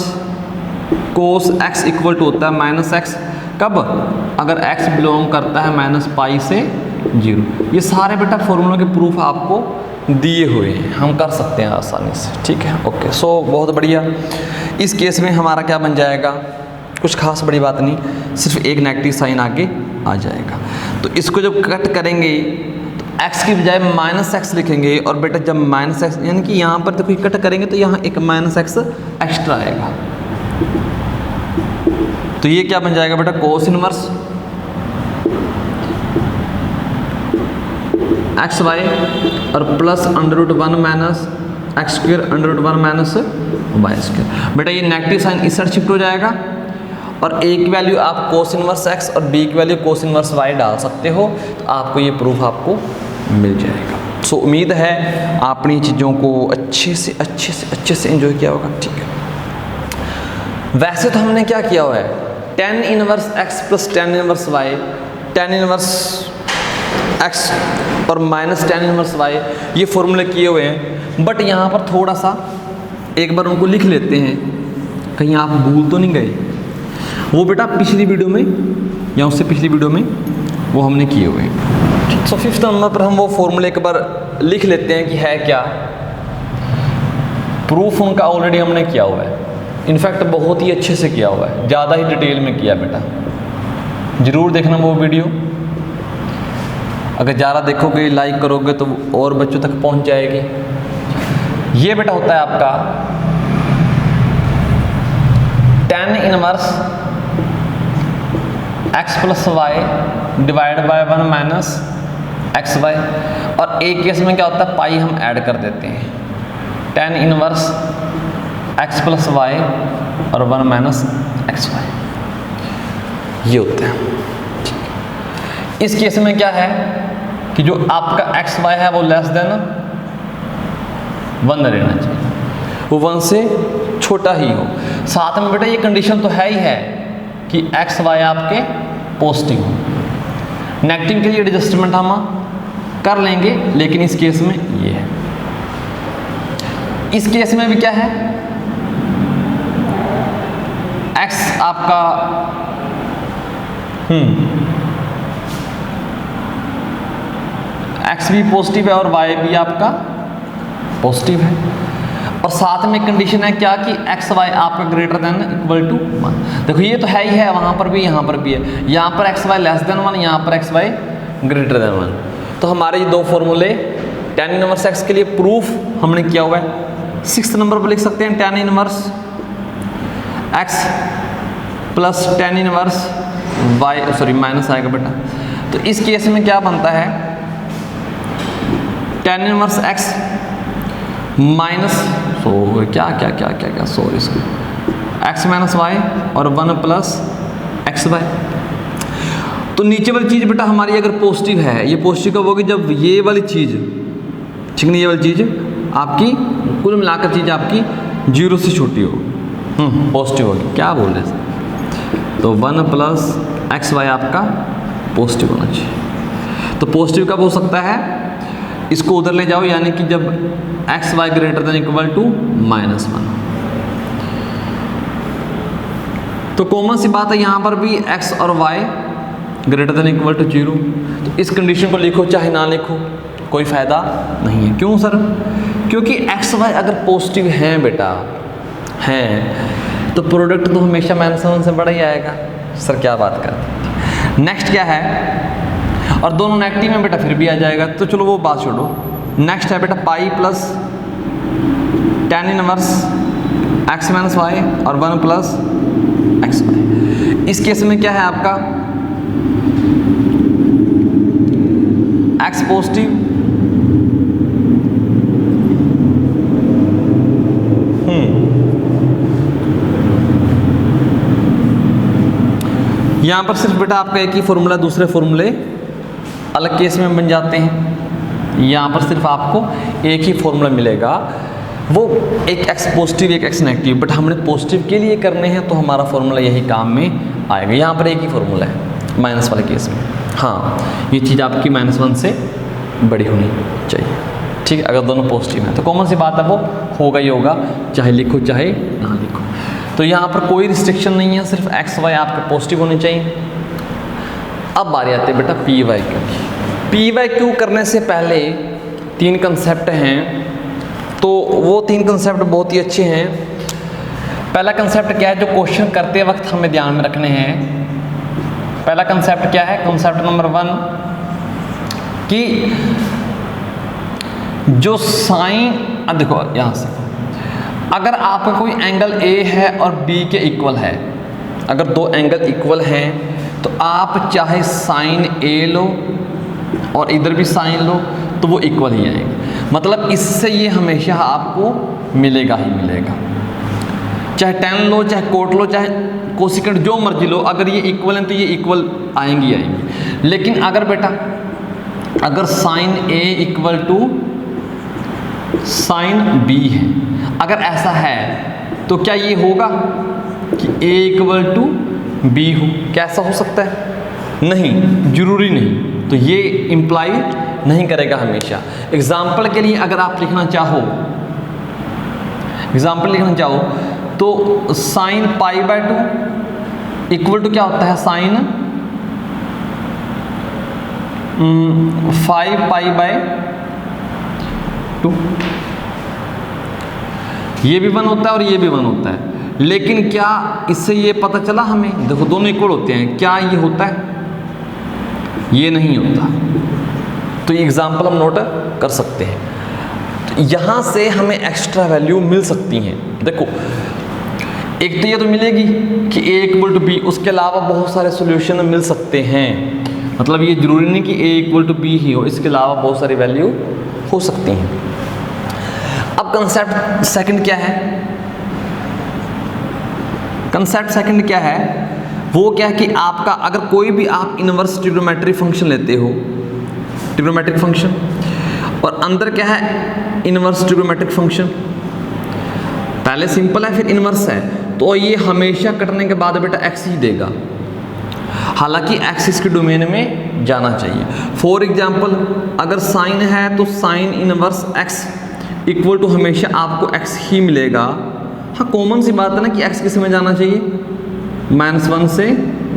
cos x equal to होता है माइनस एक्स, कब, अगर x बिलोंग करता है माइनस पाई से 0। ये सारे बेटा फॉर्मूलों के प्रूफ आपको दिए हुए हैं, हम कर सकते हैं आसानी से, ठीक है। ओके, सो बहुत बढ़िया। इस केस में हमारा क्या बन जाएगा, कुछ खास बड़ी बात नहीं, सिर्फ एक नेगेटिव साइन आगे आ जाएगा। तो इसको जब कट करेंगे तो x की बजाय माइनस एक्स लिखेंगे, और बेटा जब माइनस एक्स यानी कि यहाँ पर देखो कट करेंगे तो यहाँ एक माइनस एक्स एक्स्ट्रा आएगा, तो ये क्या बन जाएगा बेटा, कोस इनवर्स एक्स वाई और plus √1 minus x square √1 minus y square. बेटा ये नेगेटिव साइन इस साइड शिफ्ट हो जाएगा, और a की वैल्यू आप कोस इनवर्स x और b की वैल्यू कोस इनवर्स y डाल सकते हो, तो आपको ये प्रूफ आपको मिल जाएगा। सो उम्मीद है आपने इन चीज़ों को अच्छे से एंजॉय किया होगा, ठीक है। वैसे तो हमने क्या किया हुआ है, tan inverse x plus tan inverse y, tan inverse x और माइनस tan इनवर्स y, ये फॉर्मूले किए हुए हैं। बट यहाँ पर थोड़ा सा एक बार उनको लिख लेते हैं, कहीं आप भूल तो नहीं गए। वो बेटा पिछली वीडियो में या उससे पिछली वीडियो में वो हमने किए हुए हैं। सो 5th नंबर पर हम वो फॉर्मूले एक बार लिख लेते हैं कि है क्या। प्रूफ उनका ऑलरेडी हमने किया हुआ है, इनफैक्ट बहुत ही अच्छे से किया हुआ है, ज़्यादा ही डिटेल में किया बेटा, ज़रूर देखना वो वीडियो। अगर ज़्यादा देखोगे, लाइक करोगे तो और बच्चों तक पहुंच जाएगी। ये बेटा होता है आपका tan inverse x plus y divide by 1 minus x y, और एक केस में क्या होता है, पाई हम ऐड कर देते हैं, tan inverse x plus y और 1 माइनस एक्स वाई, ये होता है। इस केस में क्या है कि जो आपका एक्स वाई है वो लेस देन 1 रहना चाहिए, वो 1 से छोटा ही हो। साथ में बेटा ये कंडीशन तो है ही है कि एक्स वाई आपके पॉजिटिव हो। नेगेटिव के लिए एडजस्टमेंट हम कर लेंगे, लेकिन इस केस में ये है। इस केस में भी क्या है, एक्स आपका एक्स भी पॉजिटिव है और वाई भी आपका पॉजिटिव है, और साथ में कंडीशन है क्या कि एक्स वाई आपका ग्रेटर देन इक्वल टू 1। देखो ये तो है ही है, वहाँ पर भी यहाँ पर भी है, यहाँ पर एक्स वाई लेस देन 1, यहाँ पर एक्स वाई ग्रेटर देन 1। तो हमारे ये दो फॉर्मूले tan इनवर्स x के लिए प्रूफ हमने किया हुआ है। 6th नंबर पर लिख सकते हैं tan inverse x plus tan inverse y, sorry minus आएगा बेटा। तो इस केस में क्या बनता है, tan inverse x minus sorry इसको x माइनस वाई और 1 प्लस एक्स वाई। तो नीचे वाली चीज़ बेटा हमारी अगर पॉजिटिव है, ये पॉजिटिव कब होगी, जब ये वाली चीज़, ठीक नहीं, ये वाली चीज़ आपकी कुल मिलाकर चीज़ आपकी 0 से छोटी हो, पॉजिटिव होगी। क्या बोल रहे हैं, तो 1 प्लस एक्स वाई आपका पॉजिटिव होना चाहिए। तो पॉजिटिव कब हो सकता है, इसको उधर ले जाओ, यानी कि जब x y greater than equal to -1, तो कॉमन सी बात है यहाँ पर भी x और y greater than equal to 0। तो इस कंडीशन को लिखो चाहे ना लिखो कोई फ़ायदा नहीं है। क्यों सर? क्योंकि x y अगर पॉजिटिव हैं बेटा हैं, तो प्रोडक्ट तो हमेशा -1 से बड़ा ही आएगा। सर क्या बात करते। नेक्स्ट क्या है, और दोनों नेगेटिव में बेटा फिर भी आ जाएगा, तो चलो वो बात छोड़ो। नेक्स्ट है बेटा pi plus tan inverse x minus y और 1 प्लस एक्स वाई। इस केस में क्या है आपका x पॉजिटिव यहाँ पर सिर्फ बेटा आपका एक ही फॉर्मूला, दूसरे फॉर्मूले अलग केस में बन जाते हैं। यहाँ पर सिर्फ आपको एक ही फॉर्मूला मिलेगा, वो एक x पॉजिटिव एक x नेगेटिव, बट हमने पॉजिटिव के लिए करने हैं तो हमारा फॉर्मूला यही काम में आएगा। यहाँ पर एक ही फॉर्मूला है माइनस वाले केस में। हाँ, ये चीज़ आपकी -1 से बड़ी होनी चाहिए, ठीक है। अगर दोनों पॉजिटिव हैं तो कॉमन सी बात है वो होगा ही होगा, चाहे लिखो चाहे ना लिखो। तो यहाँ पर कोई रिस्ट्रिक्शन नहीं है, सिर्फ x y आपके पॉजिटिव होने चाहिए। अब बारी आती है बेटा पी वाई क्यू की। पी वाई क्यू करने से पहले 3 कंसेप्ट हैं, तो वो 3 कंसेप्ट बहुत ही अच्छे हैं। पहला कंसेप्ट क्या है जो क्वेश्चन करते वक्त हमें ध्यान में रखने हैं। पहला कंसेप्ट क्या है, कंसेप्ट नंबर 1 कि जो साइन, अब देखो यहाँ से अगर आपका कोई एंगल ए है और बी के इक्वल है, अगर 2 एंगल इक्वल हैं तो आप चाहे साइन ए लो और इधर भी साइन लो तो वो इक्वल ही आएंगे। मतलब इससे ये हमेशा आपको मिलेगा ही मिलेगा, चाहे tan लो चाहे कोट लो चाहे कोसिकेंट जो मर्जी लो, अगर ये इक्वल हैं तो ये इक्वल आएंगी आएंगी। लेकिन अगर बेटा अगर sine a equal to sine b है, अगर ऐसा है तो क्या ये होगा कि a इक्वल टू बी हो? कैसा हो सकता है? नहीं, जरूरी नहीं। तो ये इम्प्लाई नहीं करेगा हमेशा। एग्जाम्पल के लिए अगर आप लिखना चाहो, एग्जाम्पल लिखना चाहो तो sine pi by 2 equal to क्या होता है, साइन 5 पाई बाय 2। ये भी 1 होता है और ये भी 1 होता है। लेकिन क्या इससे ये पता चला हमें, देखो दोनों इक्वल होते हैं, क्या ये होता है? ये नहीं होता। तो ये एग्जाम्पल हम नोट कर सकते हैं। तो यहाँ से हमें एक्स्ट्रा वैल्यू मिल सकती हैं। देखो एक तो ये तो मिलेगी कि a इक्वल टू बी, उसके अलावा बहुत सारे सॉल्यूशन मिल सकते हैं। मतलब ये जरूरी नहीं कि a इक्वल टू बी ही हो, इसके अलावा बहुत सारी वैल्यू हो सकती हैं। अब कंसेप्ट सेकंड क्या है? कंसेप्ट सेकंड क्या है? वो क्या है कि आपका अगर कोई भी आप इनवर्स ट्रिग्नोमेट्रिक फंक्शन लेते हो, ट्रिग्नोमेट्रिक फंक्शन, और अंदर क्या है, इनवर्स ट्रिग्नोमेट्रिक फंक्शन। पहले सिंपल है फिर इनवर्स है, तो ये हमेशा कटने के बाद बेटा x ही देगा, हालांकि x इसके डोमेन में जाना चाहिए। फॉर एग्जाम्पल अगर साइन है तो sine inverse x equal to हमेशा आपको x ही मिलेगा। हाँ, कॉमन सी बात है ना कि x किस में जाना चाहिए, -1 से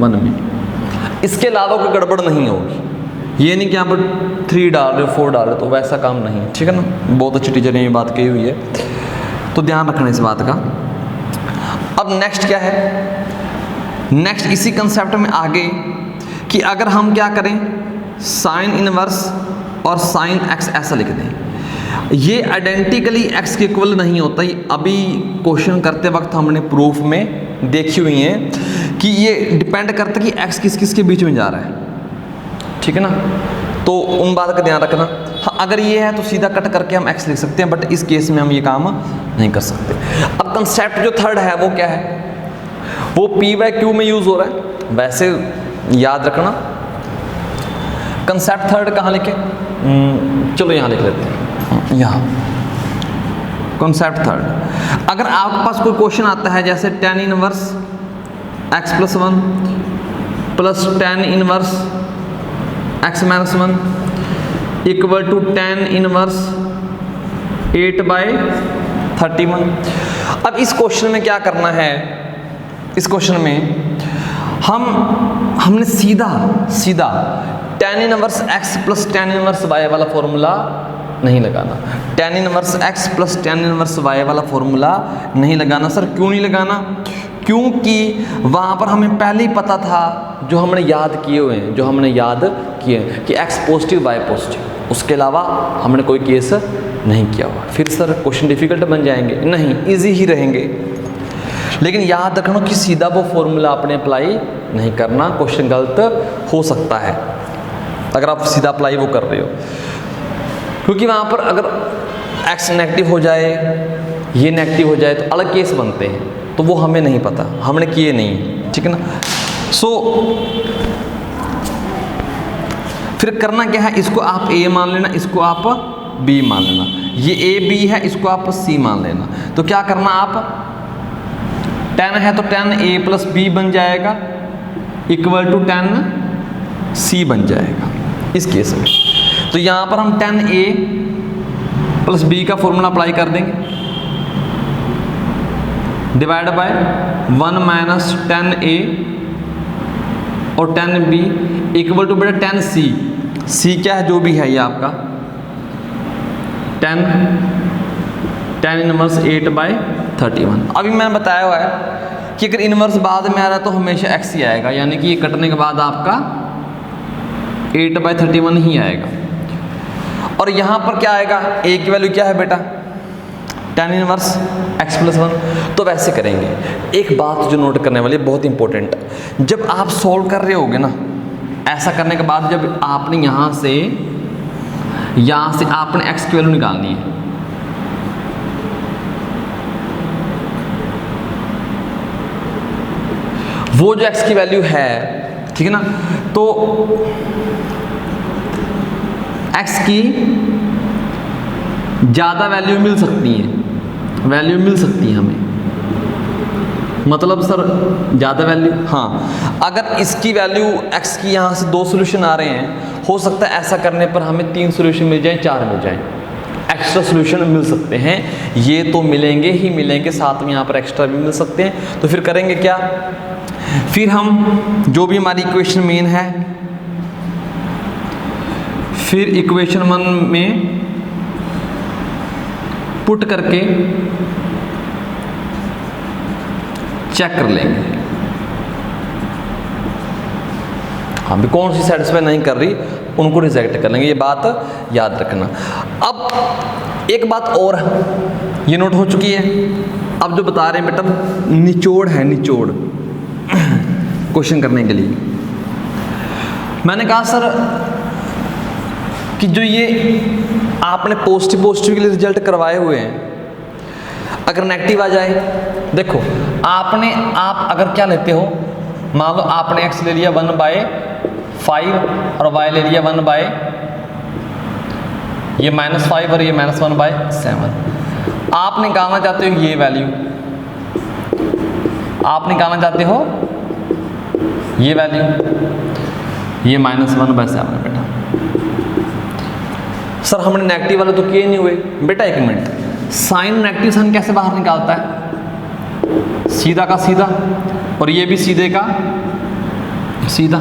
1 में। इसके अलावा कोई गड़बड़ नहीं होगी। ये नहीं कि यहाँ पर 3 डाल रहे हो 4 डाल रहे हो, तो वैसा काम नहीं, ठीक है ना। बहुत अच्छी टीचर ने ये बात कही हुई है, तो ध्यान रखना इस बात का। अब नेक्स्ट क्या है, नेक्स्ट इसी कंसेप्ट में आगे कि अगर हम क्या करें, साइन इनवर्स और साइन x ऐसा लिख दें, ये आइडेंटिकली x के इक्वल नहीं होता। अभी क्वेश्चन करते वक्त हमने प्रूफ में देखी हुई है कि ये डिपेंड करता है कि x किस किस के बीच में जा रहा है, ठीक है ना। तो उन बात का ध्यान रखना। हाँ, अगर ये है तो सीधा कट करके हम x लिख सकते हैं, बट इस केस में हम ये काम नहीं कर सकते। अब कंसेप्ट जो थर्ड है वो क्या है, वो p बाय q में यूज हो रहा है। वैसे याद रखना कंसेप्ट थर्ड कहाँ लिखे, चलो यहाँ लिख लेते हैं, यहाँ कॉन्सेप्ट थर्ड। अगर आपके पास कोई क्वेश्चन आता है जैसे tan inverse x plus 1 plus tan inverse x minus 1, equal to 10 inverse 8/31। अब इस क्वेश्चन में क्या करना है, इस क्वेश्चन में हमने सीधा tan inverse x plus tan inverse y वाला फॉर्मूला नहीं लगाना। tan inverse x plus tan inverse y वाला फॉर्मूला नहीं लगाना। सर क्यों नहीं लगाना? क्योंकि वहाँ पर हमें पहले ही पता था, जो हमने याद किए हुए हैं, कि x पॉजिटिव y पॉजिटिव, उसके अलावा हमने कोई केस नहीं किया हुआ। फिर सर क्वेश्चन डिफिकल्ट बन जाएंगे? नहीं, इजी ही रहेंगे। लेकिन याद रखना कि सीधा वो फॉर्मूला आपने अप्लाई नहीं करना, क्वेश्चन गलत हो सकता है अगर आप सीधा अप्लाई वो कर रहे हो, क्योंकि वहाँ पर अगर x नेगेटिव हो जाए, ये नेगेटिव हो जाए तो अलग केस बनते हैं, तो वो हमें नहीं पता, हमने किए नहीं, ठीक है ना। सो फिर करना क्या है, इसको आप a मान लेना, इसको आप b मान लेना। ये a b है, इसको आप c मान लेना। तो क्या करना, आप 10 है तो 10 a प्लस b बन जाएगा इक्वल टू 10 c बन जाएगा इस केस में। तो यहाँ पर हम 10 a प्लस b का फॉर्मूला अप्लाई कर देंगे, डिवाइड बाय 1 माइनस 10 a और 10 b इक्वल टू बेटा 10 c क्या है, जो भी है ये आपका 10 इनवर्स 8/31। अभी मैंने बताया हुआ है कि अगर इनवर्स बाद में आ रहा है तो हमेशा x ही आएगा, यानी कि ये कटने के बाद आपका 8/31 ही आएगा। और यहाँ पर क्या आएगा, a की वैल्यू क्या है बेटा, tan इनवर्स x प्लस 1। तो वैसे करेंगे। एक बात जो नोट करने वाली बहुत इंपॉर्टेंट, जब आप सॉल्व कर रहे होगे ना, ऐसा करने के बाद जब आपने यहाँ से आपने x की वैल्यू निकालनी है, वो जो x की वैल्यू है, ठीक है ना, तो x की ज़्यादा वैल्यू मिल सकती है, हमें, मतलब सर ज़्यादा वैल्यू, हाँ, अगर इसकी वैल्यू x की यहाँ से 2 सोल्यूशन आ रहे हैं, हो सकता है ऐसा करने पर हमें 3 सोल्यूशन मिल जाए, 4 मिल जाए, एक्स्ट्रा सोल्यूशन मिल सकते हैं। ये तो मिलेंगे ही मिलेंगे, साथ में यहाँ पर एक्स्ट्रा भी मिल सकते हैं। तो फिर करेंगे क्या, फिर हम जो भी हमारी इक्वेशन मेन है, फिर इक्वेशन 1 में पुट करके चेक कर लेंगे, हाँ भी कौन सी सेटिस्फाई नहीं कर रही, उनको रिजेक्ट कर लेंगे। ये बात याद रखना। अब एक बात और ये नोट हो चुकी है, अब जो बता रहे हैं बेटा निचोड़ है, निचोड़ क्वेश्चन करने के लिए। मैंने कहा सर कि जो ये आपने पॉजिटिव के लिए रिजल्ट करवाए हुए हैं, अगर नेगेटिव आ जाए, देखो आप अगर क्या लेते हो, मान लो आपने x ले लिया 1/5 और y ले लिया 1/, ये -5 और ये -1/7। आप निकालना चाहते हो ये वैल्यू, आप निकालना चाहते हो ये वैल्यू, ये -1/7 बेटा। सर हमने नेगेटिव वाले तो किए नहीं हुए बेटा, एक मिनट, साइन नेगेटिव साइन कैसे बाहर निकालता है, सीधा का सीधा, और ये भी सीधे का सीधा,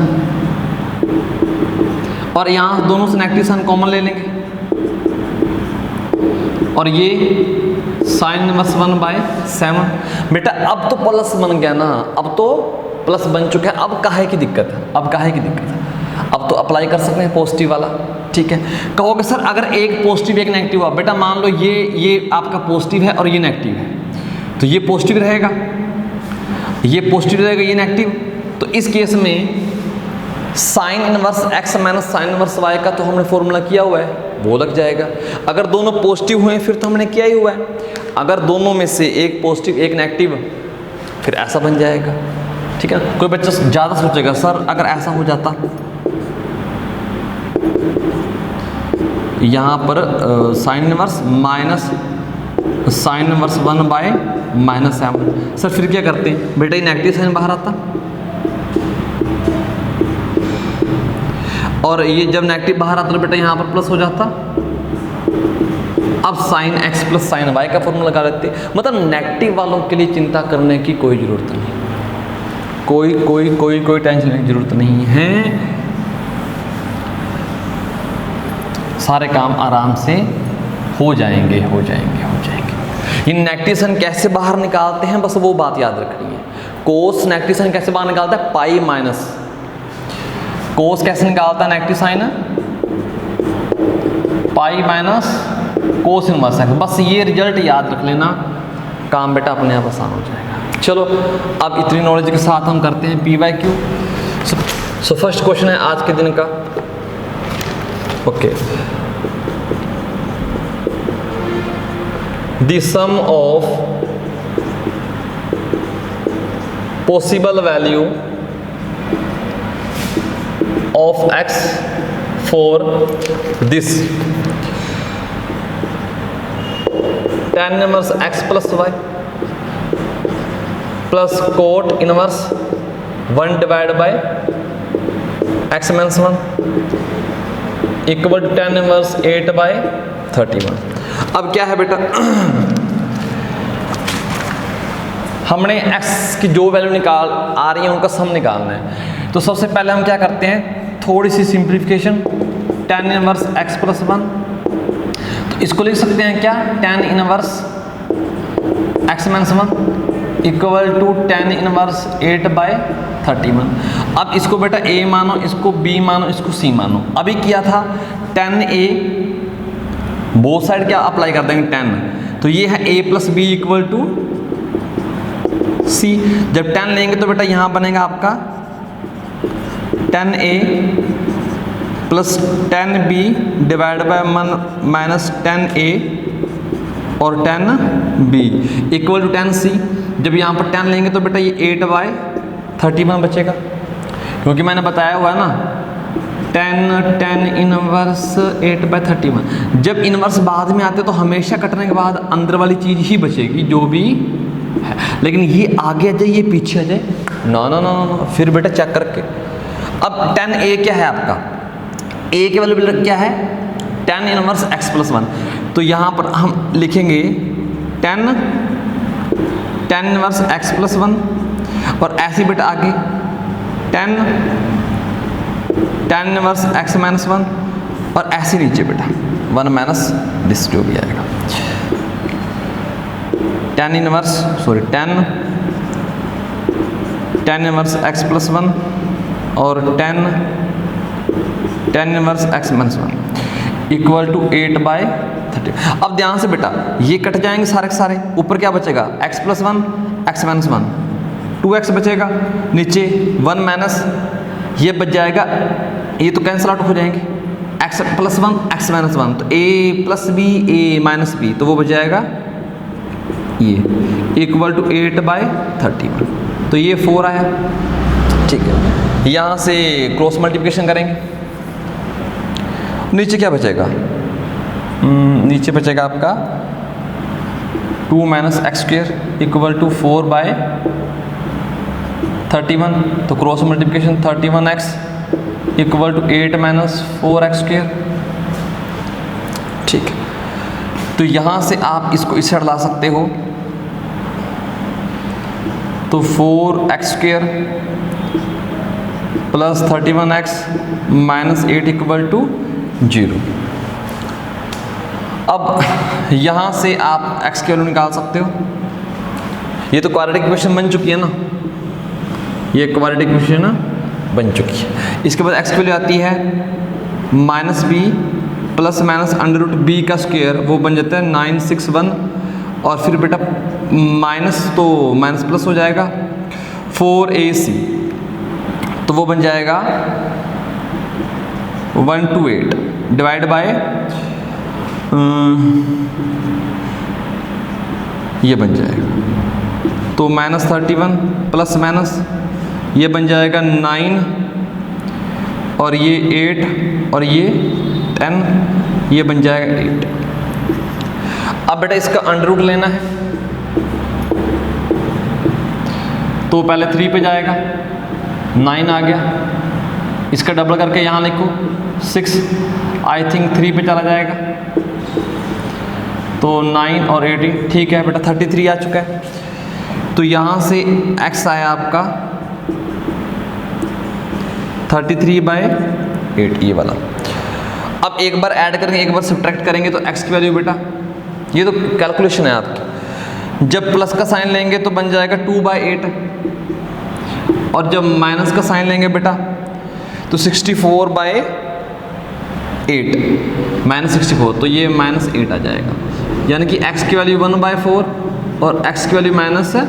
और यहाँ दोनों से नेगेटिव साइन कॉमन ले लेंगे, और ये साइन इनवर्स 1/7 बेटा। अब तो प्लस बन गया ना, अब तो प्लस बन चुका है, अब काहे की दिक्कत है, अब तो अप्लाई कर सकते हैं पॉजिटिव वाला, ठीक है। कहोगे सर अगर एक पॉजिटिव एक नेगेटिव हुआ, बेटा मान लो ये आपका पॉजिटिव है और ये नेगेटिव है, तो ये पॉजिटिव रहेगा, ये पॉजिटिव रहेगा, ये नेगेटिव। तो इस केस में sign inverse x minus sine inverse y का तो हमने फॉर्मूला किया हुआ है, वो लग जाएगा। अगर दोनों पॉजिटिव हुए फिर तो हमने किया ही हुआ है, अगर दोनों में से एक पॉजिटिव एक नेगेटिव, फिर ऐसा बन जाएगा, ठीक है। कोई बच्चा ज़्यादा सोचेगा सर अगर ऐसा हो जाता, यहाँ पर sine inverse minus sine inverse 1/-7, sir फिर क्या करते हैं बेटा, ये नेगेटिव साइन बाहर आता। और ये जब नेगेटिव बाहर आता तो बेटा यहाँ पर प्लस हो जाता। अब sine x plus sine y का फॉर्मूला लगा लेते। मतलब नेगेटिव वालों के लिए चिंता करने की कोई ज़रूरत नहीं, कोई टेंशन लेने की ज़रूरत नहीं है। सारे काम आराम से हो जाएंगे। ये नेगेटिव साइन कैसे बाहर निकालते हैं, बस वो बात याद रखनी है। कोस नेगेटिव साइन कैसे बाहर निकालता है, पाई माइनस कोस कैसे निकालता है negative sign, pi minus cos inverse x. बस ये रिजल्ट याद रख लेना, काम बेटा अपने आप आसान हो जाएगा। चलो अब इतनी नॉलेज के साथ हम करते हैं PYQ। सो फर्स्ट क्वेश्चन है आज के दिन का। Okay, the sum of possible value of x for this tan inverse x plus y plus cot inverse 1 divided by x minus 1 equal to tan inverse 8 by 31। अब क्या है बेटा, हमने x की जो वैल्यू निकाल आ रही है उनका सम निकालना है। तो सबसे पहले हम क्या करते हैं, थोड़ी सी simplification, tan inverse x plus 1, तो इसको लिख सकते हैं क्या, tan inverse x minus 1 equal to tan inverse 8 by 31। अब इसको बेटा a मानो, इसको b मानो, इसको c मानो। अभी किया था tan a, बोथ साइड क्या अप्लाई कर देंगे tan, तो ये है a plus b equal to c। जब tan लेंगे तो बेटा यहाँ बनेगा आपका tan a plus tan b divide by minus tan a और tan b equal to tan c। जब यहाँ पर tan लेंगे तो बेटा ये 8 बाय 31 बचेगा, क्योंकि मैंने बताया हुआ है ना tan इनवर्स 8 बाय 31। जब इनवर्स बाद में आते तो हमेशा कटने के बाद अंदर वाली चीज़ ही बचेगी जो भी है, लेकिन ये आगे आ जाए ये पीछे आ जाए, ना फिर बेटा चेक करके। अब tan a क्या है आपका, a के वैल्यू क्या है, tan इनवर्स x प्लस 1। तो यहाँ पर हम लिखेंगे tan इनवर्स x प्लस 1 और ऐसे बेटा आगे tan इनवर्स x माइनस 1 और ऐसे नीचे बेटा 1 माइनस दिस जो भी आएगा tan इनवर्स x प्लस 1 और tan inverse x minus 1 equal to 8 by 30। अब ध्यान से बेटा ये कट जाएंगे सारे के सारे, ऊपर क्या बचेगा x plus 1 x minus 1 2x बचेगा, नीचे 1 माइनस ये बच जाएगा, ये तो कैंसिल आउट हो जाएंगे, x प्लस 1 x माइनस 1 तो a plus b a minus b, तो वो बच जाएगा ये इक्वल टू 8 बाय 31। तो ये 4 आया, ठीक है। यहाँ से क्रॉस मल्टीप्लिकेशन करेंगे, नीचे क्या बचेगा, नीचे बचेगा आपका 2 minus x square equal to 4 by 31। तो cross multiplication 31x equal to 8 minus 4x square, ठीक है। तो यहाँ से आप इसको इस साइड ला सकते हो, तो 4x square plus 31x minus 8 equal to 0। अब यहाँ से आप x की वैल्यू निकाल सकते हो। ये तो क्वाड्रेटिक इक्वेशन बन चुकी है ना, ये क्वाड्रेटिक इक्वेशन बन चुकी है। इसके बाद x की वैल्यू आती है minus b plus minus under root b का स्क्वायर, वो बन जाता है 961 और फिर बेटा माइनस तो माइनस प्लस हो जाएगा 4ac, तो वो बन जाएगा 128 डिवाइड बाय ये बन जाएगा, तो माइनस 31 प्लस माइनस ये बन जाएगा 9 और ये 8 और ये 10, ये बन जाएगा 8। अब बेटा इसका अंडर रूट लेना है, तो पहले 3 पे जाएगा, 9 आ गया, इसका डबल करके यहाँ लिखो 6, आई थिंक 3 पे चला जाएगा, तो 9 और 18, ठीक है बेटा 33 आ चुका है। तो यहाँ से x आया आपका 33/8 ये वाला। अब एक बार ऐड करेंगे, एक बार सब्ट्रैक्ट करेंगे तो x की वैल्यू बेटा, ये तो कैलकुलेशन है आपकी, जब प्लस का साइन लेंगे तो बन जाएगा 2/8, और जब माइनस का साइन लेंगे बेटा तो 64/8 -64, तो ये -8 आ जाएगा, यानी कि x की वैल्यू 1/4 और x की वैल्यू -8,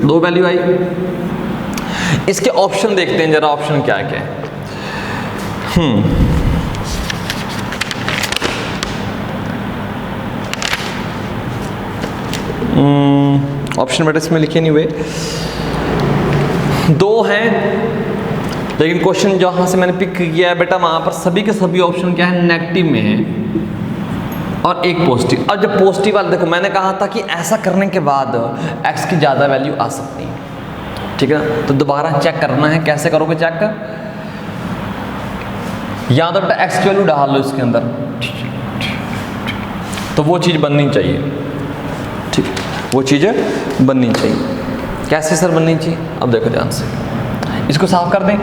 दो वैल्यू आई। इसके ऑप्शन देखते हैं जरा, ऑप्शन क्या क्या है। ऑप्शन बेटा इसमें लिखे नहीं हुए, दो हैं, लेकिन क्वेश्चन जहां से मैंने पिक किया है बेटा वहां पर सभी के सभी ऑप्शन क्या है, नेगेटिव में है और एक पॉजिटिव। अब जब पॉजिटिव वाला देखो, मैंने कहा था कि ऐसा करने के बाद x की ज़्यादा वैल्यू आ सकती है, ठीक है ना। तो दोबारा चेक करना है, कैसे करोगे चेक, या तो बेटा x की वैल्यू डाल लो इसके अंदर, तो वो चीज़ बननी चाहिए, ठीक, वो चीज़ें बननी चाहिए। कैसे सर बननी चाहिए, अब देखो ध्यान से, इसको साफ कर दें,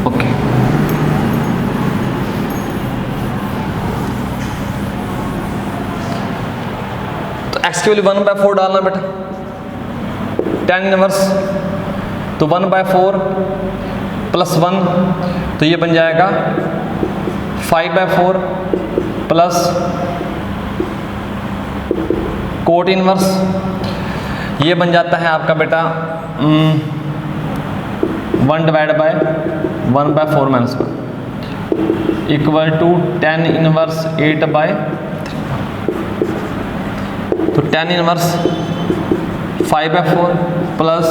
ओके। तो x की वैल्यू 1/4 डालना बेटा, tan इनवर्स, तो 1/4 + 1, तो ये बन जाएगा 5/4 प्लस कोट इनवर्स, ये बन जाता है आपका बेटा 1/1/4 -1 = tan इनवर्स 8/3, तो tan inverse 5/4 plus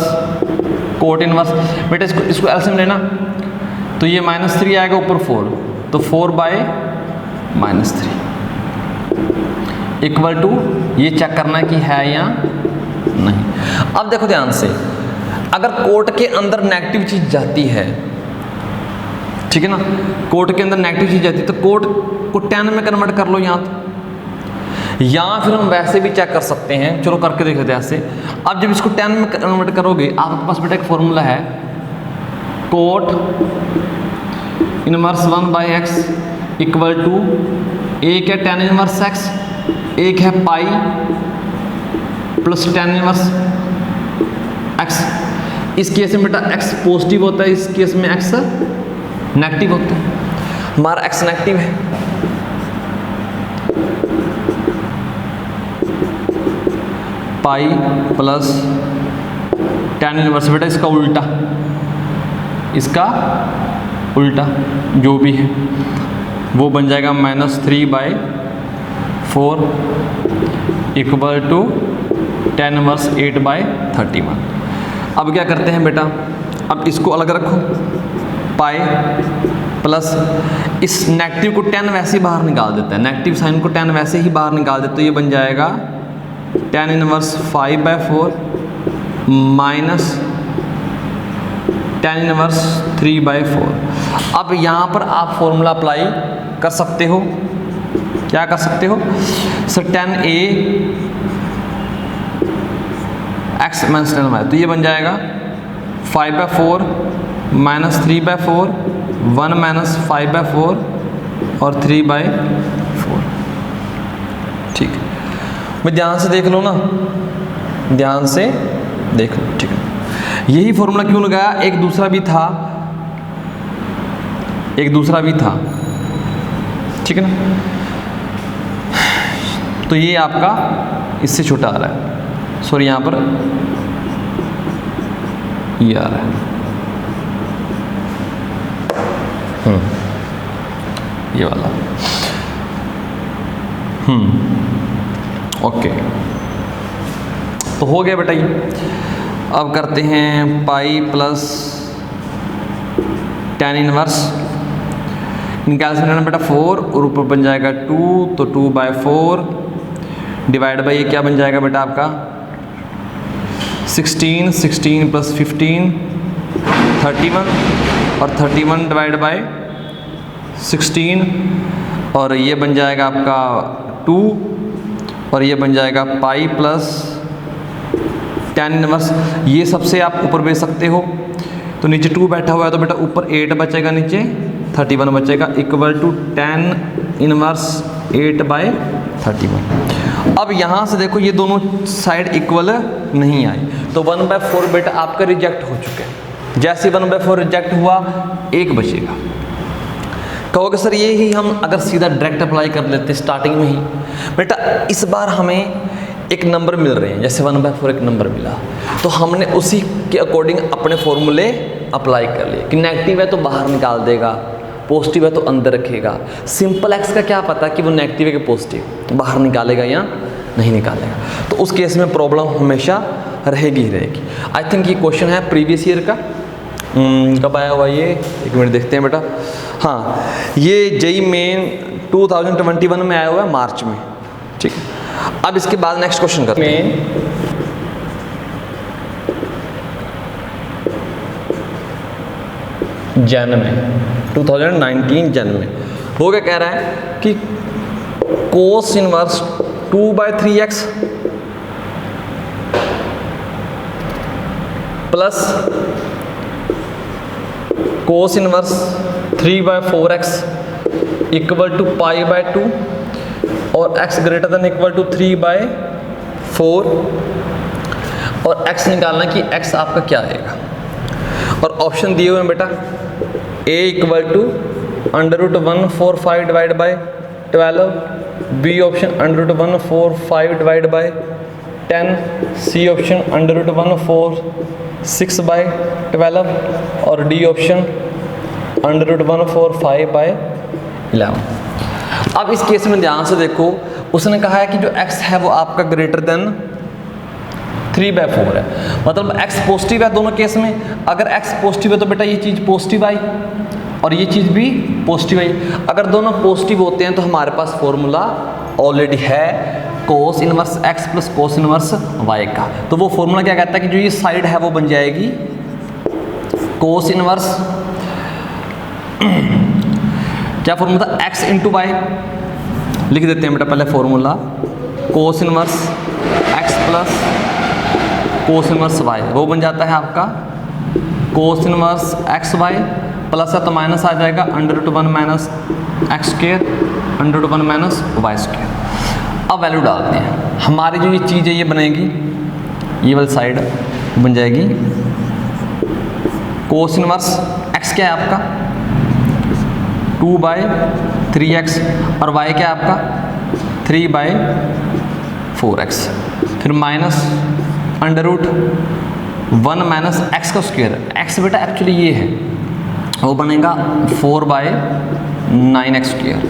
cot inverse, बेटा इसको एलसीएम लेना, तो ये -3 आएगा, ऊपर 4, तो 4/-3 = ये चेक करना है कि है या नहीं। अब देखो ध्यान से, अगर कोट के अंदर नेगेटिव चीज जाती है, ठीक है ना, कोट के अंदर नेगेटिव चीज जाती है, तो कोट को tan में कन्वर्ट कर लो यहाँ, तो या फिर हम वैसे भी चेक कर सकते हैं, चलो करके देख लेते हैं ऐसे। अब जब इसको tan में कन्वर्ट करोगे, आपके पास बेटा एक फॉर्मूला है, कोट इनवर्स 1/x = एक है tan इनवर्स x, एक है पाई प्लस tan इनवर्स x। इस केस में बेटा x पॉजिटिव होता है, इस केस में x नेगेटिव होता है, हमारा x नेगेटिव है, पाई प्लस tan इनवर्स, बेटा इसका उल्टा जो भी है वो बन जाएगा -3/4 = tan इनवर्स 8/31। अब क्या करते हैं बेटा, अब इसको अलग रखो, पाई प्लस इस नेगेटिव को tan वैसे ही बाहर निकाल देता है, नेगेटिव साइन को tan वैसे ही बाहर निकाल देते, तो ये बन जाएगा tan inverse 5/4 minus tan inverse 3/4। अब यहाँ पर आप फॉर्मूला अप्लाई कर सकते हो, क्या कर सकते हो sir, tan a x minus tan y, तो ये बन जाएगा 5/4 माइनस 3/4, 1 माइनस 5/4 और 3/4, ठीक है। मैं ध्यान से देख लो ना, ध्यान से देख लो, ठीक है। यही फॉर्मूला क्यों लगाया, एक दूसरा भी था, ठीक है ना। तो ये आपका इससे छोटा आ रहा है, सॉरी यहाँ पर ये आ रहा है, ये वाला, ओके। तो हो गया बेटा ये। अब करते हैं पाई प्लस tan इनवर्स, इनका एल्सियम बेटा 4 और ऊपर बन जाएगा 2, तो 2/4 डिवाइड बाई ये क्या बन जाएगा बेटा आपका 16 + 15 31, और 31 डिवाइड बाय 16 और ये बन जाएगा आपका 2 और ये बन जाएगा पाई प्लस 10 इनवर्स। ये सबसे आप ऊपर भेज सकते हो, तो नीचे 2 बैठा हुआ है तो बेटा ऊपर 8 बचेगा, नीचे 31 बचेगा, इक्वल टू 10 इनवर्स 8 बाय 31। अब यहाँ से देखो ये दोनों साइड इक्वल नहीं आई, तो 1/4 बेटा आपका रिजेक्ट हो चुके हैं। जैसे 1/4 रिजेक्ट हुआ 1 बचेगा। कहोगे सर ये ही हम अगर सीधा डायरेक्ट अप्लाई कर लेते स्टार्टिंग में ही, बेटा इस बार हमें एक नंबर मिल रहे हैं, जैसे 1/4 एक नंबर मिला, तो हमने उसी के अकॉर्डिंग अपने फॉर्मूले अप्लाई कर लिए कि नेगेटिव है तो बाहर निकाल देगा, पॉजिटिव है तो अंदर रखेगा। सिंपल एक्स का क्या पता कि वो नेगेटिव है कि पॉजिटिव, बाहर निकालेगा या नहीं निकालेगा, तो उस केस में प्रॉब्लम हमेशा रहेगी ही रहेगी। आई थिंक ये क्वेश्चन है प्रीवियस ईयर का, कब आया हुआ ये, एक मिनट देखते हैं बेटा। हाँ, ये जेई मेन 2021 में आया हुआ है, मार्च में, ठीक है। अब इसके बाद नेक्स्ट क्वेश्चन करते हैं। जन में 2019 जन में वो क्या कह रहा है कि cos inverse 2/3x plus cos inverse 3/4x equal to π/2 और x greater than equal to 3/4 और x निकालना कि x आपका क्या आएगा। और ऑप्शन दिए हुए हैं बेटा, a equal to √145 divide by 12, b option √145 divide by 10, c option √146 by 12 और डी ऑप्शन √145 बाय 11। अब इस केस में ध्यान से देखो, उसने कहा है कि जो x है वो आपका ग्रेटर देन 3/4 है, मतलब x पॉजिटिव है दोनों केस में। अगर x पॉजिटिव है तो बेटा ये चीज़ पॉजिटिव आई और ये चीज़ भी पॉजिटिव आई। अगर दोनों पॉजिटिव होते हैं तो हमारे पास फॉर्मूला ऑलरेडी है cos inverse x plus cos inverse y का। तो वो फॉर्मूला क्या कहता है कि जो ये साइड है वो बन जाएगी कोस इनवर्स क्या फॉर्मूला था, x इंटू वाई। लिख देते हैं बेटा पहले फॉर्मूला, कोस inverse x plus cos inverse y, वो बन जाता है आपका कोस इनवर्स xy प्लस है तो माइनस आ जाएगा √1 minus x square √1 minus y square. अब वैल्यू डालते हैं, हमारी जो ये चीज़ है ये बनेगी, ये वाली साइड बन जाएगी कोस इनवर्स x क्या है आपका 2/3x और y क्या है आपका 3/4x, फिर माइनस √1 माइनस x का स्क्वायर। x बेटा एक्चुअली ये है, वो बनेगा 4/9x स्क्वायर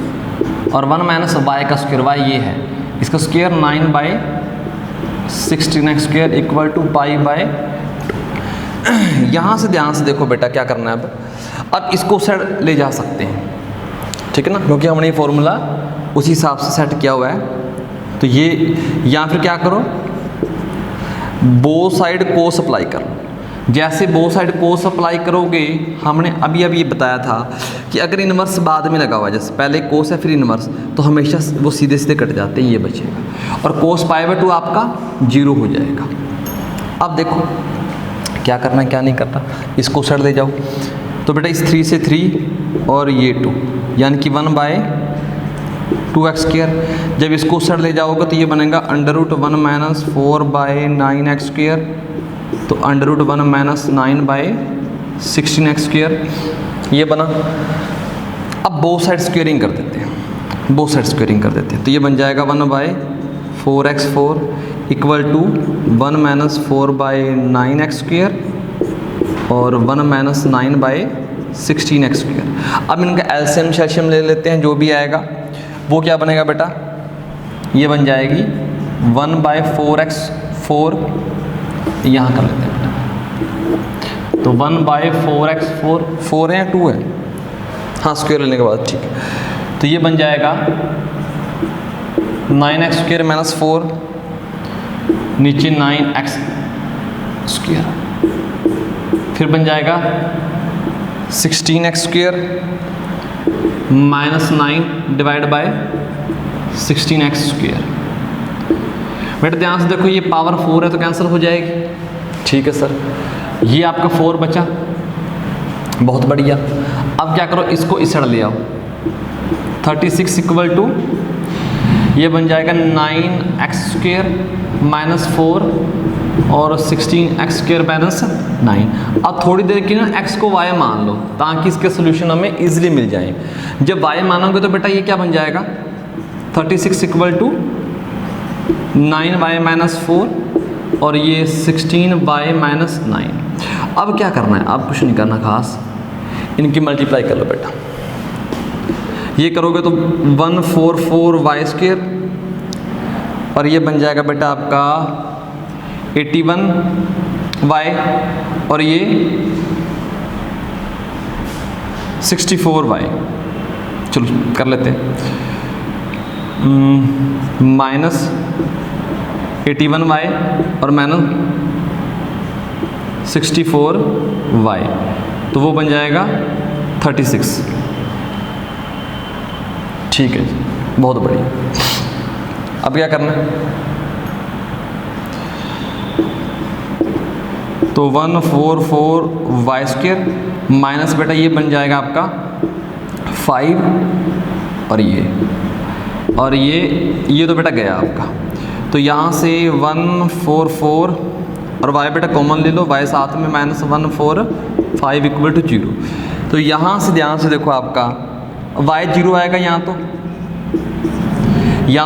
और 1 माइनस y का स्क्वायर, y ये है, इसका square 9/16x square equal to π/। यहाँ से ध्यान से देखो बेटा क्या करना है। अब इसको सेट ले जा सकते हैं, ठीक है ना, क्योंकि हमने ये फॉर्मूला उसी हिसाब से सेट किया हुआ है। तो ये या फिर क्या करो, बो साइड कोस अप्लाई करो। जैसे बो साइड कोस अप्लाई करोगे, हमने अभी ये बताया था कि अगर इनवर्स बाद में लगा हुआ है, जैसे पहले कोस है फिर इनवर्स, तो हमेशा वो सीधे सीधे कट जाते हैं, ये बचेगा और कोस π/2 आपका 0 हो जाएगा। अब देखो क्या करना है क्या नहीं करना, इसको साइड ले जाओ तो बेटा इस 3 से 3 और ये 2 यानी कि 1/2x स्क्वायर। जब इसको साइड ले जाओगे तो ये बनेगा √1 माइनस 4/9x स्क्वायर, तो √1 माइनस 9/16x स्क्वायर ये बना। अब बो साइड स्क्वेयरिंग कर देते हैं, बो साइड स्क्वेयरिंग कर देते हैं, तो ये बन जाएगा 1/4x4 equal to 1 minus 4/9x square और 1 माइनस 9/16x स्क्वायर। अब इनका एलसीएम शेशियम ले लेते हैं, जो भी आएगा वो क्या बनेगा बेटा, ये बन जाएगी 1/4x4, यहाँ कर लेते हैं बेटा, तो 1/4x4, 4 है या 2 है, हाँ स्क्वायर लेने के बाद ठीक है, तो ये बन जाएगा 9x स्क्वायर माइनस 4, नीचे 9x स्क्वायर, फिर बन जाएगा 16x² minus 9 divide by 16x²। बेटा ध्यान से देखो, ये पावर 4 है तो कैंसिल हो जाएगी। ठीक है सर, ये आपका 4 बचा, बहुत बढ़िया। अब क्या करो, इसको इस साइड ले आओ। 36 इक्वल टू ये बन जाएगा 9x² माइनस 4 और 16x² माइनस 9। अब थोड़ी देर के ना x को y मान लो ताकि इसके सोल्यूशन हमें इजीली मिल जाए। जब y मानोगे तो बेटा ये क्या बन जाएगा, 36 इक्वल टू 9y माइनस 4 और ये 16y माइनस 9। अब क्या करना है, अब कुछ नहीं करना खास, इनकी मल्टीप्लाई कर लो बेटा। ये करोगे तो 144y² और ये बन जाएगा बेटा आपका 81y और ये 64y। चलो कर लेते हैं, माइनस 81y और माइनस 64y, तो वो बन जाएगा 36। ठीक है जी, बहुत बढ़िया। अब क्या करना है, तो 144y² माइनस बेटा ये बन जाएगा आपका 5 और ये तो बेटा गया आपका, तो यहाँ से 144 और y बेटा कॉमन ले लो, y साथ में माइनस 145 इक्वल टू 0। तो यहाँ से ध्यान से देखो, आपका y 0 आएगा यहाँ तो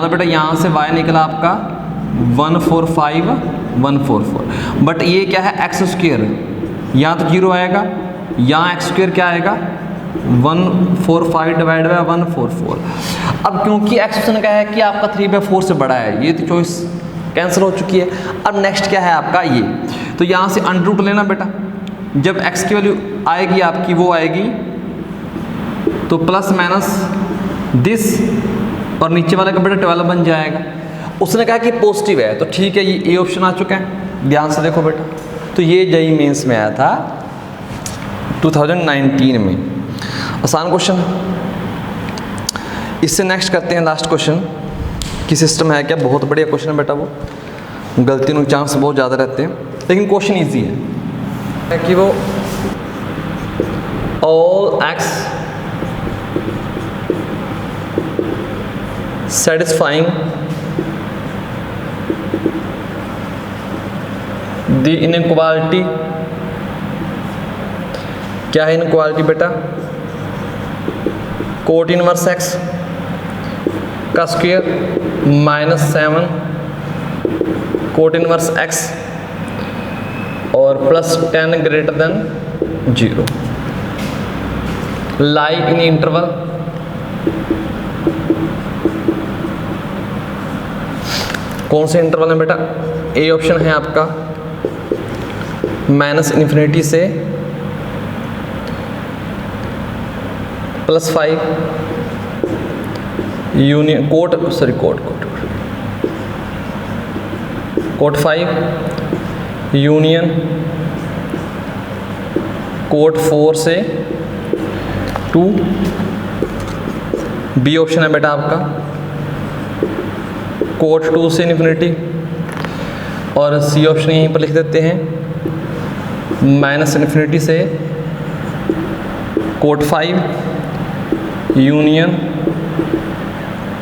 बेटा यहाँ से y निकला आपका 144, बट ये क्या है x², यहाँ तो 0 आएगा, यहाँ x² क्या आएगा 145 डिवाइड बाय 144। अब क्योंकि x ने कहा है कि आपका 3/4 से बड़ा है, ये तो चॉइस कैंसिल हो चुकी है। अब नेक्स्ट क्या है आपका ये, तो यहाँ से अंडर रूट लेना बेटा, जब x की वैल्यू आएगी आपकी वो आएगी तो प्लस माइनस दिस और नीचे वाला का बेटा 12 बन जाएगा। उसने कहा कि पॉजिटिव है, तो ठीक है, ये ऑप्शन आ चुका है। ध्यान से देखो बेटा, तो ये जेईई मेंस में आया था 2019 में, आसान क्वेश्चन है। इससे नेक्स्ट करते हैं लास्ट क्वेश्चन कि सिस्टम है क्या, बहुत बढ़िया क्वेश्चन है बेटा, वो गलती के चांस बहुत ज़्यादा रहते हैं लेकिन क्वेश्चन ईजी है कि वो all x satisfying the inequality, क्या है इनक्वालिटी बेटा, कोट इनवर्स x का square minus 7 cot inverse x और प्लस 10 ग्रेटर देन 0 लाई इन इंटरवल कौन से इंटरवल में बेटा, ए ऑप्शन है आपका -∞ से +5 यूनियन कोट 5 यूनियन कोट 4 से 2। बी ऑप्शन है बेटा आपका कोट 2 से इन्फिनिटी और सी ऑप्शन यहीं पर लिख देते हैं -∞ से कोट 5 यूनियन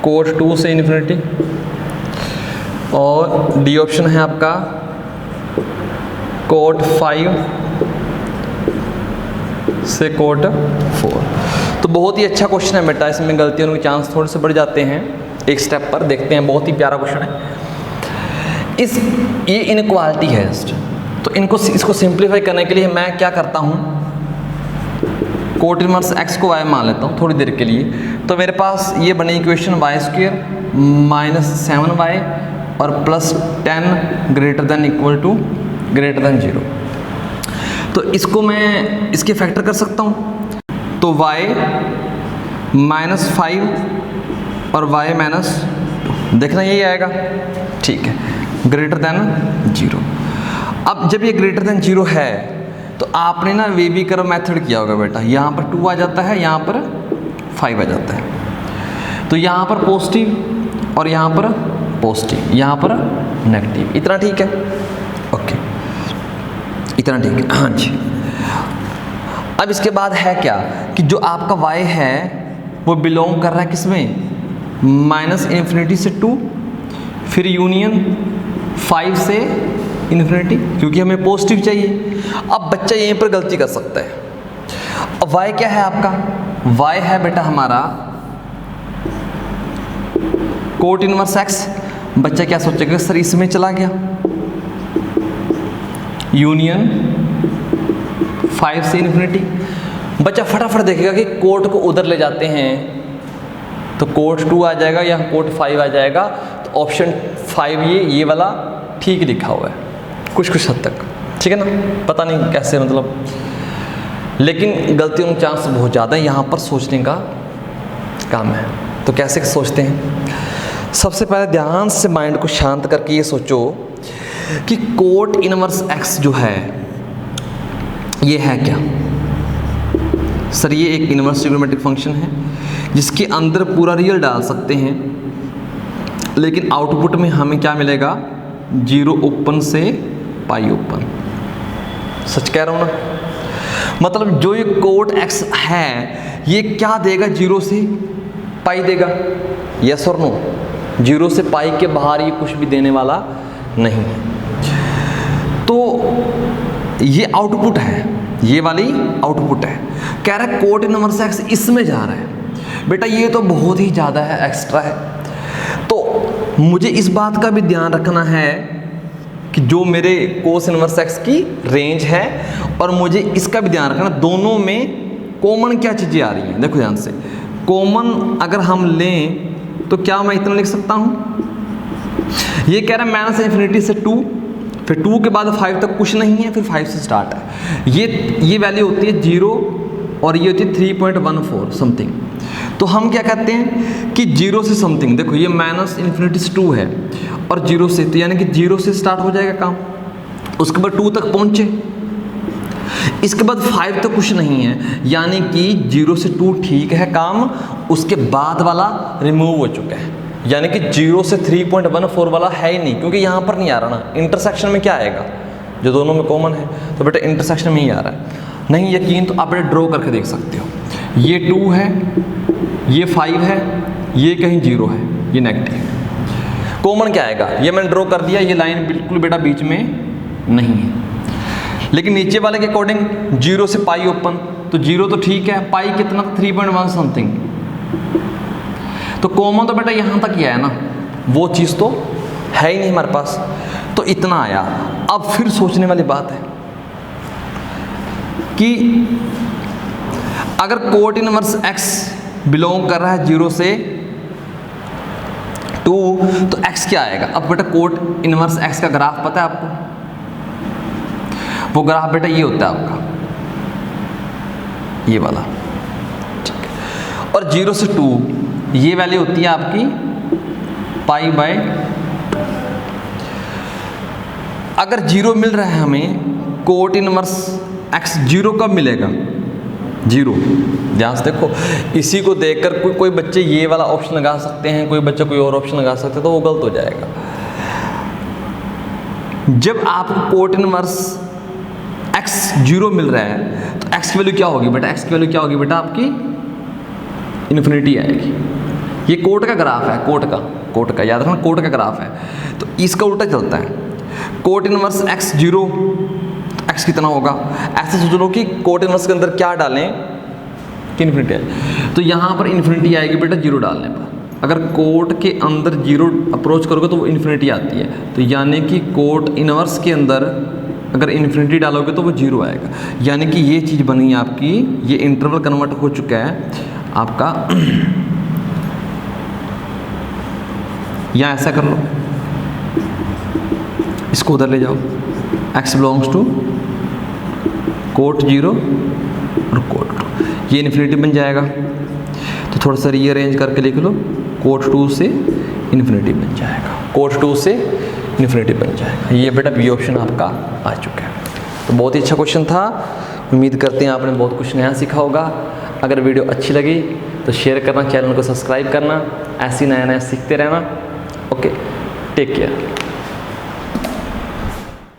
कोट 2 से इन्फिनिटी और डी ऑप्शन है आपका कोट 5 से कोट 4। तो बहुत ही अच्छा क्वेश्चन है बेटा, इसमें गलतियों के चांस थोड़े से बढ़ जाते हैं। एक स्टेप पर देखते हैं, बहुत ही प्यारा क्वेश्चन है। ये इनक्वालिटी है, तो इसको सिंप्लीफाई करने के लिए मैं क्या करता हूँ, कोट इनवर्स x को y मान लेता हूँ थोड़ी देर के लिए। तो मेरे पास ये बनी इक्वेशन y² माइनस 7y और plus 10 greater than equal to greater than 0। तो इसको मैं इसके फैक्टर कर सकता हूँ, तो y -5 और y -2 देखना यही आएगा, ठीक है, ग्रेटर देन 0। अब जब ये ग्रेटर देन 0 है तो आपने ना वे बी कर्व मेथड किया होगा बेटा, यहाँ पर 2 आ जाता है, यहाँ पर 5 आ जाता है, तो यहाँ पर पॉजिटिव और यहाँ पर पॉजिटिव, यहाँ पर नेगेटिव। इतना ठीक है? ओके, इतना ठीक है। हाँ जी। अब इसके बाद है क्या कि जो आपका y है वो बिलोंग कर रहा है किसमें, -∞ से 2, फिर यूनियन 5 से इन्फिनिटी, क्योंकि हमें पॉजिटिव चाहिए। अब बच्चा यहीं पर गलती कर सकता है। अब y क्या है आपका, y है बेटा हमारा कोट इनवर्स x। बच्चा क्या सोचेगा, सर इसमें चला गया, यूनियन 5 से इन्फिनिटी। बच्चा फटाफट देखेगा कि कोट को उधर ले जाते हैं तो कोट 2 आ जाएगा या कोट 5 आ जाएगा, तो ऑप्शन 5 ये वाला ठीक लिखा हुआ है कुछ हद तक, ठीक है ना। पता नहीं कैसे, मतलब, लेकिन गलतियों का चांस बहुत ज़्यादा है, यहाँ पर सोचने का काम है। तो कैसे सोचते हैं, सबसे पहले ध्यान से माइंड को शांत करके ये सोचो कि कोट इनवर्स x जो है ये है क्या। सर ये एक इनवर्स ट्रिग्नोमेट्रिक फंक्शन है जिसके अंदर पूरा रियल डाल सकते हैं, लेकिन आउटपुट में हमें क्या मिलेगा, 0 ओपन से पाई ओपन। सच कह रहा हूँ ना, मतलब जो ये कोट x है ये क्या देगा, 0 से पाई देगा, यस और नो। 0 से पाई के बाहर ये कुछ भी देने वाला नहीं है। तो ये आउटपुट है, ये वाली आउटपुट है। कह रहा है कोट इनवर्स x इसमें जा रहा है। बेटा ये तो बहुत ही ज़्यादा है, एक्स्ट्रा है। तो मुझे इस बात का भी ध्यान रखना है कि जो मेरे कोस इनवर्स x की रेंज है, और मुझे इसका भी ध्यान रखना दोनों में कॉमन क्या चीज़ें आ रही हैं। देखो ध्यान से, कॉमन अगर हम लें तो क्या मैं इतना लिख सकता हूँ, ये कह रहा है -∞ से 2, फिर 2 के बाद 5 तक कुछ नहीं है, फिर 5 से स्टार्ट है। ये वैल्यू होती है 0 और ये होती है 3.14 समथिंग। तो हम क्या कहते हैं कि 0 से समथिंग, देखो ये -∞ से 2 है और 0 से, तो यानी कि 0 से स्टार्ट हो जाएगा काम, उसके बाद 2 तक पहुँचे, इसके बाद 5 तक कुछ नहीं है, यानी कि 0 से 2 ठीक है काम, उसके बाद वाला रिमूव हो चुका है, यानी कि 0 से 3.14 वाला है ही नहीं, क्योंकि यहाँ पर नहीं आ रहा ना। इंटरसेक्शन में क्या आएगा, जो दोनों में कॉमन है, तो बेटा इंटरसेक्शन में ही आ रहा है। नहीं यकीन तो आप बेटा ड्रॉ करके देख सकते हो, ये 2 है, ये 5 है, ये कहीं 0 है, ये नेगेटिव है। कॉमन क्या आएगा, ये मैंने ड्रॉ कर दिया, ये लाइन बिल्कुल बेटा बीच में नहीं है। लेकिन नीचे वाले के अकॉर्डिंग 0 से पाई ओपन, तो 0 तो ठीक है, पाई कितना, 3.1 समथिंग, तो कॉमन तो बेटा यहाँ तक ही आया ना, वो चीज़ तो है ही नहीं हमारे पास, तो इतना आया। अब फिर सोचने वाली बात है कि अगर कोट इनवर्स x बिलोंग कर रहा है 0 से 2, तो x क्या आएगा। अब बेटा कोट इनवर्स x का ग्राफ पता है आपको, वो ग्राफ बेटा ये होता है आपका, ये वाला, ठीक है। और 0 से 2 ये वैल्यू होती है आपकी π/2। अगर 0 मिल रहा है हमें, कोट इनवर्स x 0 कब मिलेगा, 0, ध्यान से देखो, इसी को देखकर कोई बच्चे ये वाला ऑप्शन लगा सकते हैं, कोई बच्चा कोई और ऑप्शन लगा सकते हैं, तो वो गलत हो जाएगा। जब आपको कोट इनवर्स x 0 मिल रहा है तो x की वैल्यू क्या होगी बेटा, x की वैल्यू क्या होगी बेटा आपकी इन्फिनिटी आएगी। ये कोट का ग्राफ है, कोट का याद रखना, कोट का ग्राफ है, तो इसका उल्टा चलता है। कोट इनवर्स x 0, x कितना होगा, ऐसे सोच लो कि कोट इनवर्स के अंदर क्या डालें कि इन्फिनिटी आए, तो यहाँ पर इन्फिनिटी आएगी बेटा 0 डालने पर। अगर कोट के अंदर 0 अप्रोच करोगे तो वो इन्फिनिटी आती है, तो यानी कि कोट इनवर्स के अंदर अगर इन्फिनिटी डालोगे तो वो 0 आएगा, यानी कि ये चीज़ बनी आपकी, ये इंटरवल कन्वर्ट हो चुका है आपका। या ऐसा कर लो, इसको उधर ले जाओ, x बिलोंग्स टू कोट 0 और कोट 2, ये इन्फिनिटी बन जाएगा। तो थोड़ा सा रीअरेंज करके लिख लो, कोट 2 से इन्फिनिटी बन जाएगा, कोट 2 से इन्फिनिटी बन जाएगा। ये बेटा बी ऑप्शन आपका आ चुका है। तो बहुत ही अच्छा क्वेश्चन था। उम्मीद करते हैं आपने बहुत कुछ नया सीखा होगा। अगर वीडियो अच्छी लगी तो शेयर करना, चैनल को सब्सक्राइब करना, ऐसे ही नया नया सीखते रहना। Okay, take care.